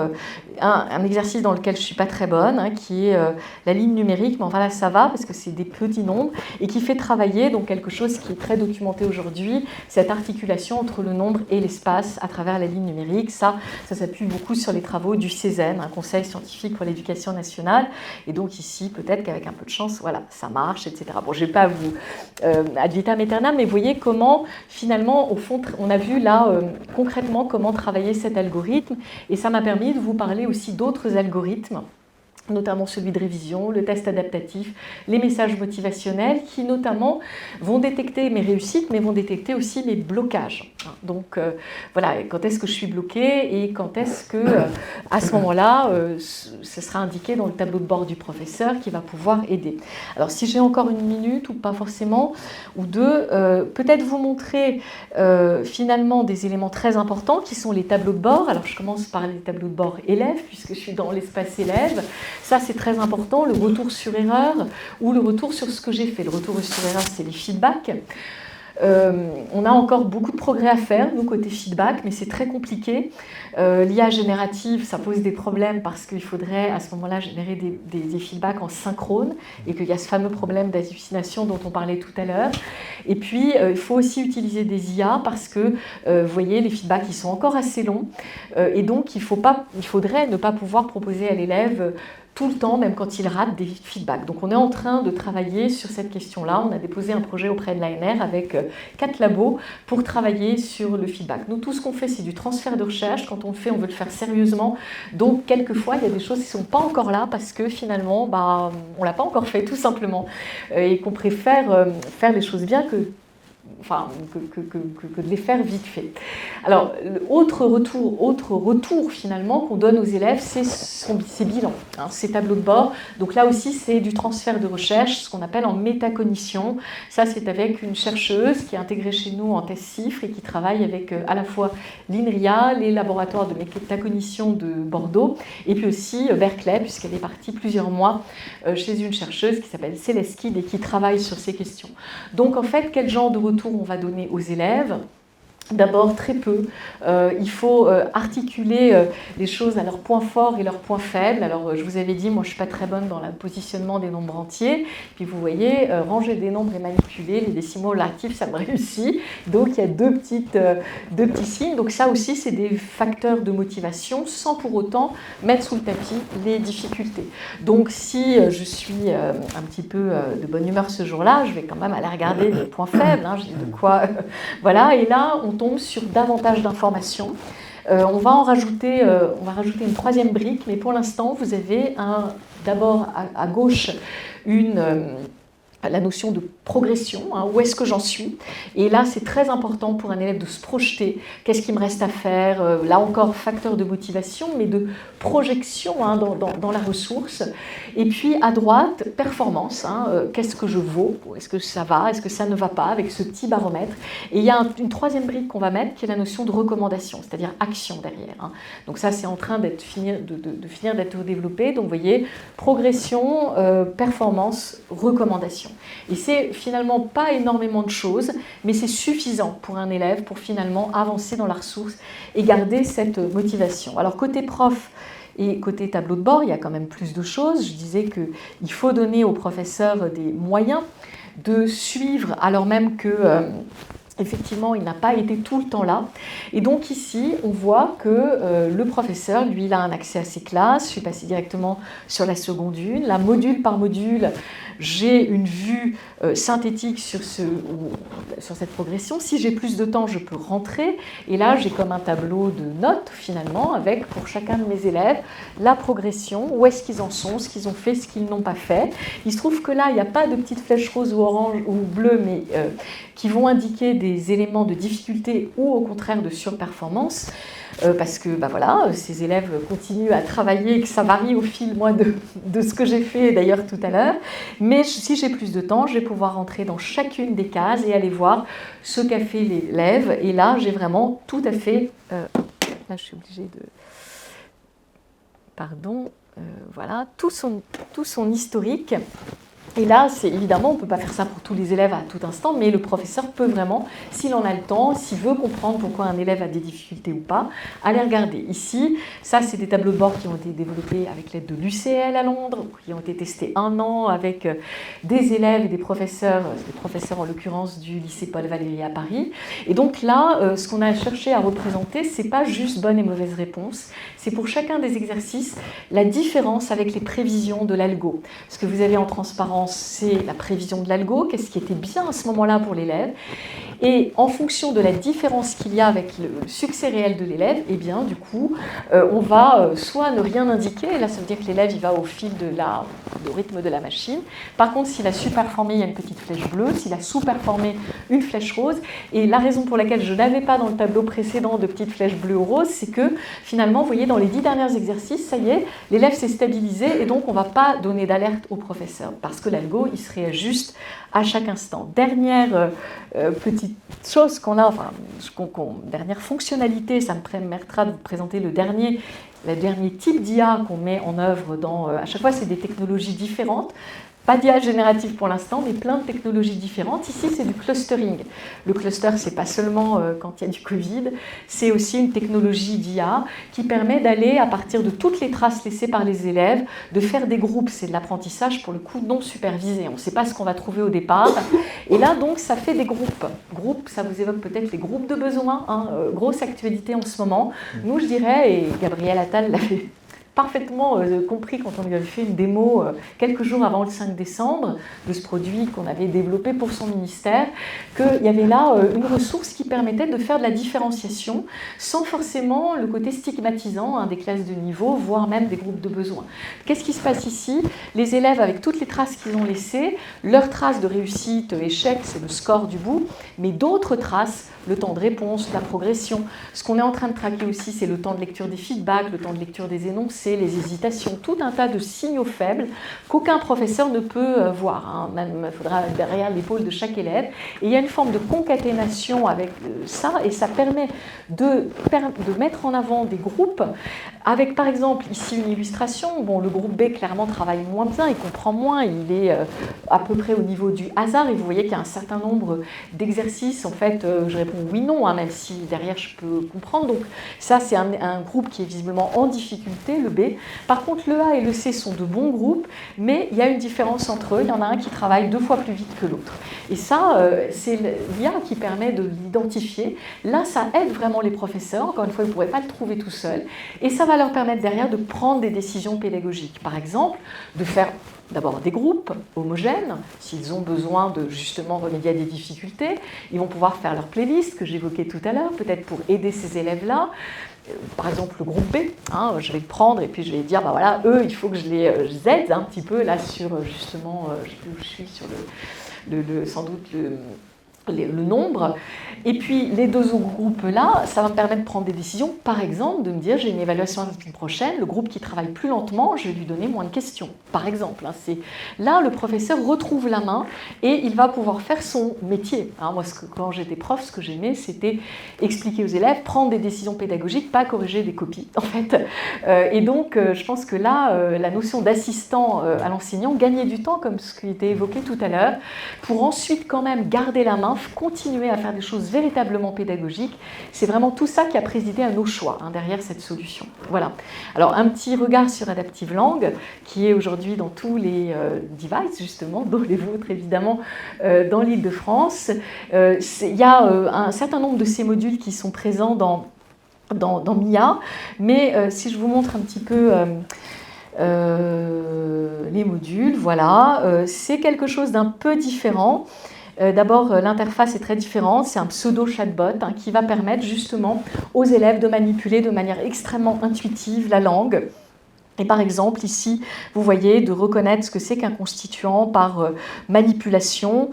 un exercice dans lequel je ne suis pas très bonne, hein, qui est la ligne numérique, mais enfin là, ça va parce que c'est des petits nombres et qui fait travailler donc quelque chose qui est très documenté aujourd'hui, cette articulation entre le nombre et l'espace à travers la ligne numérique. Ça s'appuie beaucoup sur les travaux du CESEN, un conseil scientifique pour l'éducation nationale. Et donc ici, peut-être qu'avec un peu de chance, voilà, ça marche, etc. Bon, je ne vais pas vous ad vitam aeternam, mais vous voyez comment, finalement, au fond, on a vu là concrètement comment travailler cet algorithme. Et ça m'a permis de vous parler aussi d'autres algorithmes, notamment celui de révision, le test adaptatif, les messages motivationnels qui notamment vont détecter mes réussites mais vont détecter aussi mes blocages. Donc voilà, quand est-ce que je suis bloquée et quand est-ce que à ce moment-là ce sera indiqué dans le tableau de bord du professeur qui va pouvoir aider. Alors si j'ai encore une minute ou pas forcément ou deux, peut-être vous montrer finalement des éléments très importants qui sont les tableaux de bord. Alors je commence par les tableaux de bord élèves puisque je suis dans l'espace élève. Ça, c'est très important, le retour sur erreur ou le retour sur ce que j'ai fait. Le retour sur erreur, c'est les feedbacks. On a encore beaucoup de progrès à faire, nous, côté feedback, mais c'est très compliqué. L'IA générative, ça pose des problèmes parce qu'il faudrait à ce moment-là générer des feedbacks en synchrone et qu'il y a ce fameux problème d'hallucination dont on parlait tout à l'heure. Et puis, il faut aussi utiliser des IA parce que, vous voyez, les feedbacks, ils sont encore assez longs. Et donc, il faudrait ne pas pouvoir proposer à l'élève tout le temps, même quand il rate des feedbacks. Donc on est en train de travailler sur cette question-là. On a déposé un projet auprès de l'ANR avec 4 labos pour travailler sur le feedback. Nous, tout ce qu'on fait, c'est du transfert de recherche. Quand on le fait, on veut le faire sérieusement. Donc quelquefois, il y a des choses qui ne sont pas encore là parce que finalement, on ne l'a pas encore fait tout simplement. Et qu'on préfère faire les choses bien que de les faire vite fait. Alors, autre retour finalement qu'on donne aux élèves, c'est ces bilans, hein, ces tableaux de bord. Donc là aussi, c'est du transfert de recherche, ce qu'on appelle en métacognition. Ça, c'est avec une chercheuse qui est intégrée chez nous en test CIFRE et qui travaille avec à la fois l'INRIA, les laboratoires de métacognition de Bordeaux, et puis aussi Berkeley, puisqu'elle est partie plusieurs mois chez une chercheuse qui s'appelle Céleste Kidd et qui travaille sur ces questions. Donc en fait, quel genre de retour on va donner aux élèves? D'abord, très peu. Il faut articuler les choses à leurs points forts et leurs points faibles. Alors, je vous avais dit, moi, je ne suis pas très bonne dans le positionnement des nombres entiers. Puis, vous voyez, ranger des nombres et manipuler les décimaux relatifs, ça me réussit. Donc, il y a deux petits signes. Donc, ça aussi, c'est des facteurs de motivation sans pour autant mettre sous le tapis les difficultés. Donc, si je suis un petit peu de bonne humeur ce jour-là, je vais quand même aller regarder les points faibles. Hein, j'ai de quoi... voilà, et là, on tombe sur davantage d'informations. On va rajouter une troisième brique, mais pour l'instant, vous avez d'abord à gauche la notion de progression, hein, où est-ce que j'en suis? Et là, c'est très important pour un élève de se projeter. Qu'est-ce qu'il me reste à faire? Là encore, facteur de motivation, mais de projection hein, dans la ressource. Et puis, à droite, performance. Hein, qu'est-ce que je vaux? Est-ce que ça va? Est-ce que ça ne va pas? Avec ce petit baromètre. Et il y a une troisième brique qu'on va mettre, qui est la notion de recommandation, c'est-à-dire action derrière. Hein. Donc ça, c'est en train de finir d'être développé. Donc, vous voyez, progression, performance, recommandation. Et c'est finalement pas énormément de choses, mais c'est suffisant pour un élève pour finalement avancer dans la ressource et garder cette motivation. Alors côté prof et côté tableau de bord, il y a quand même plus de choses. Je disais qu'il faut donner aux professeurs des moyens de suivre alors même que... effectivement, il n'a pas été tout le temps là. Et donc ici, on voit que le professeur, lui, il a un accès à ses classes. Je suis passée directement sur la seconde une. Là, module par module, j'ai une vue synthétique sur cette progression. Si j'ai plus de temps, je peux rentrer. Et là, j'ai comme un tableau de notes, finalement, avec, pour chacun de mes élèves, la progression, où est-ce qu'ils en sont, ce qu'ils ont fait, ce qu'ils n'ont pas fait. Il se trouve que là, il n'y a pas de petites flèches roses ou oranges ou bleues, mais qui vont indiquer des éléments de difficulté ou au contraire de surperformance, parce que voilà, ces élèves continuent à travailler et que ça varie au fil moi, de ce que j'ai fait d'ailleurs tout à l'heure. Mais si j'ai plus de temps, je vais pouvoir rentrer dans chacune des cases et aller voir ce qu'a fait l'élève. Et là, j'ai vraiment tout à fait... là, je suis obligée de... voilà, tout son historique. Et là, évidemment, on ne peut pas faire ça pour tous les élèves à tout instant, mais le professeur peut vraiment, s'il en a le temps, s'il veut comprendre pourquoi un élève a des difficultés ou pas, aller regarder. Ici, ça, c'est des tableaux de bord qui ont été développés avec l'aide de l'UCL à Londres, qui ont été testés 1 an avec des élèves et des professeurs en l'occurrence du lycée Paul Valéry à Paris. Et donc là, ce qu'on a cherché à représenter, ce n'est pas juste bonne et mauvaise réponse, c'est pour chacun des exercices la différence avec les prévisions de l'algo. Ce que vous avez en transparence, c'est la prévision de l'algo, qu'est-ce qui était bien à ce moment-là pour l'élève. Et en fonction de la différence qu'il y a avec le succès réel de l'élève, eh bien, du coup, on va soit ne rien indiquer, là ça veut dire que l'élève il va au fil au rythme de la machine. Par contre, s'il a surperformé, il y a une petite flèche bleue, s'il a sous-performé, une flèche rose. Et la raison pour laquelle je n'avais pas dans le tableau précédent de petites flèches bleues ou roses, c'est que finalement, vous voyez, dans les 10 derniers exercices, ça y est, l'élève s'est stabilisé et donc on ne va pas donner d'alerte au professeur parce que l'algo, il se réajuste à chaque instant. Dernière petite chose qu'on a, dernière fonctionnalité, ça me permettra de vous présenter le dernier type d'IA qu'on met en œuvre à chaque fois, c'est des technologies différentes. Pas d'IA générative pour l'instant, mais plein de technologies différentes. Ici, c'est du clustering. Le cluster, ce n'est pas seulement quand il y a du Covid, c'est aussi une technologie d'IA qui permet d'aller, à partir de toutes les traces laissées par les élèves, de faire des groupes. C'est de l'apprentissage, pour le coup, non supervisé. On ne sait pas ce qu'on va trouver au départ. Et là, donc, ça fait des groupes. Groupes, ça vous évoque peut-être les groupes de besoins. Grosse actualité en ce moment. Nous, je dirais, et Gabriel Attal l'avait parfaitement compris quand on lui avait fait une démo quelques jours avant le 5 décembre de ce produit qu'on avait développé pour son ministère, qu'il y avait là une ressource qui permettait de faire de la différenciation sans forcément le côté stigmatisant des classes de niveau, voire même des groupes de besoins. Qu'est-ce qui se passe ici? Les élèves, avec toutes les traces qu'ils ont laissées, leurs traces de réussite, échec, c'est le score du bout, mais d'autres traces, le temps de réponse, la progression. Ce qu'on est en train de traquer aussi, c'est le temps de lecture des feedbacks, le temps de lecture des énoncés, les hésitations, tout un tas de signaux faibles qu'aucun professeur ne peut voir. Même, il faudra derrière l'épaule de chaque élève. Et il y a une forme de concaténation avec ça, et ça permet de mettre en avant des groupes avec, par exemple, ici une illustration. Bon, le groupe B, clairement, travaille moins bien, il comprend moins, il est à peu près au niveau du hasard, et vous voyez qu'il y a un certain nombre d'exercices. En fait, je réponds oui, non, même si derrière je peux comprendre. Donc ça, c'est un groupe qui est visiblement en difficulté, le B. Par contre, le A et le C sont de bons groupes, mais il y a une différence entre eux. Il y en a un qui travaille 2 fois plus vite que l'autre. Et ça, c'est l'IA qui permet de l'identifier. Là, ça aide vraiment les professeurs. Encore une fois, ils ne pourraient pas le trouver tout seuls. Et ça va leur permettre derrière de prendre des décisions pédagogiques. Par exemple, de faire d'abord des groupes homogènes, s'ils ont besoin de justement remédier à des difficultés, ils vont pouvoir faire leur playlist que j'évoquais tout à l'heure, peut-être pour aider ces élèves-là. Par exemple, le groupe B, je vais le prendre et puis je vais dire, voilà, eux, il faut que je les aide un petit peu là sur justement, je sais plus où je suis, sur sans doute le nombre. Et puis les 2 autres groupes-là, ça va me permettre de prendre des décisions. Par exemple, de me dire, j'ai une évaluation la semaine prochaine, le groupe qui travaille plus lentement, je vais lui donner moins de questions. Par exemple, là, le professeur retrouve la main et il va pouvoir faire son métier. Moi, quand j'étais prof, ce que j'aimais, c'était expliquer aux élèves, prendre des décisions pédagogiques, pas corriger des copies, en fait. Et donc, je pense que là, la notion d'assistant à l'enseignant, gagner du temps, comme ce qui était évoqué tout à l'heure, pour ensuite quand même garder la main, continuer à faire des choses véritablement pédagogiques, c'est vraiment tout ça qui a présidé à nos choix derrière cette solution. Voilà. Alors, un petit regard sur Adaptive Lang, qui est aujourd'hui dans tous les devices, justement, dont les vôtres, évidemment, dans l'Île-de-France. Il y a un certain nombre de ces modules qui sont présents dans MIA, mais si je vous montre un petit peu les modules, voilà, c'est quelque chose d'un peu différent. D'abord, l'interface est très différente, c'est un pseudo-chatbot qui va permettre justement aux élèves de manipuler de manière extrêmement intuitive la langue. Et par exemple, ici, vous voyez, de reconnaître ce que c'est qu'un constituant par manipulation.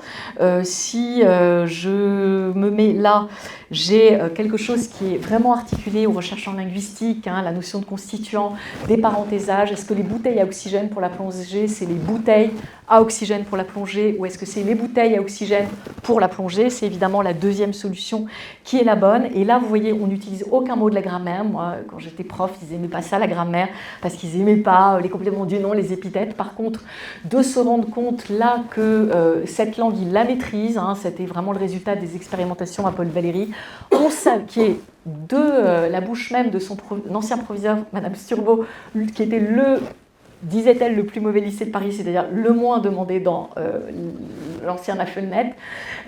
Si je me mets là, j'ai quelque chose qui est vraiment articulé aux recherches en linguistique, hein, la notion de constituant, des parenthésages. Est-ce que les bouteilles à oxygène pour la plongée, c'est les bouteilles à oxygène pour la plongée, ou est-ce que c'est les bouteilles à oxygène pour la plongée? C'est évidemment la deuxième solution qui est la bonne. Et là, vous voyez, on n'utilise aucun mot de la grammaire. Moi, quand j'étais prof, ils n'aimaient pas ça, la grammaire, parce qu'ils n'aimaient pas les compléments du nom, les épithètes. Par contre, de se rendre compte là que cette langue, ils la maîtrisent, hein, c'était vraiment le résultat des expérimentations à Paul Valéry, qui est de la bouche même de son ancien proviseur, Madame Sturbo, qui était disait-elle, le plus mauvais lycée de Paris, c'est-à-dire le moins demandé dans l'ancien Affelnet,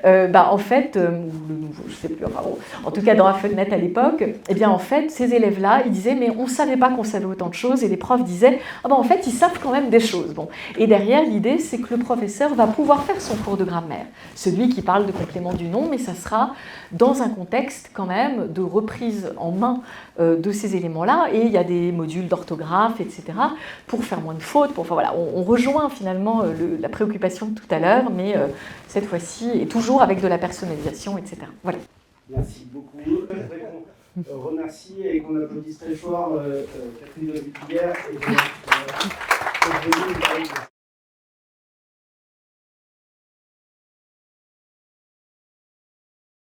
en fait, le nouveau, je ne sais plus, enfin, en tout cas dans Affelnet à l'époque, eh bien en fait, ces élèves-là, ils disaient, mais on ne savait pas qu'on savait autant de choses, et les profs disaient, en fait, ils savent quand même des choses. Bon. Et derrière, l'idée, c'est que le professeur va pouvoir faire son cours de grammaire, celui qui parle de complément du nom, mais ça sera dans un contexte quand même de reprise en main de ces éléments-là, et il y a des modules d'orthographe, etc., pour faire moins de fautes. Enfin, voilà, on rejoint finalement la préoccupation de tout à l'heure, mais cette fois-ci, et toujours avec de la personnalisation, etc. Voilà. Merci beaucoup. Je voudrais qu'on remercie et qu'on applaudisse très fort Catherine Lepierre et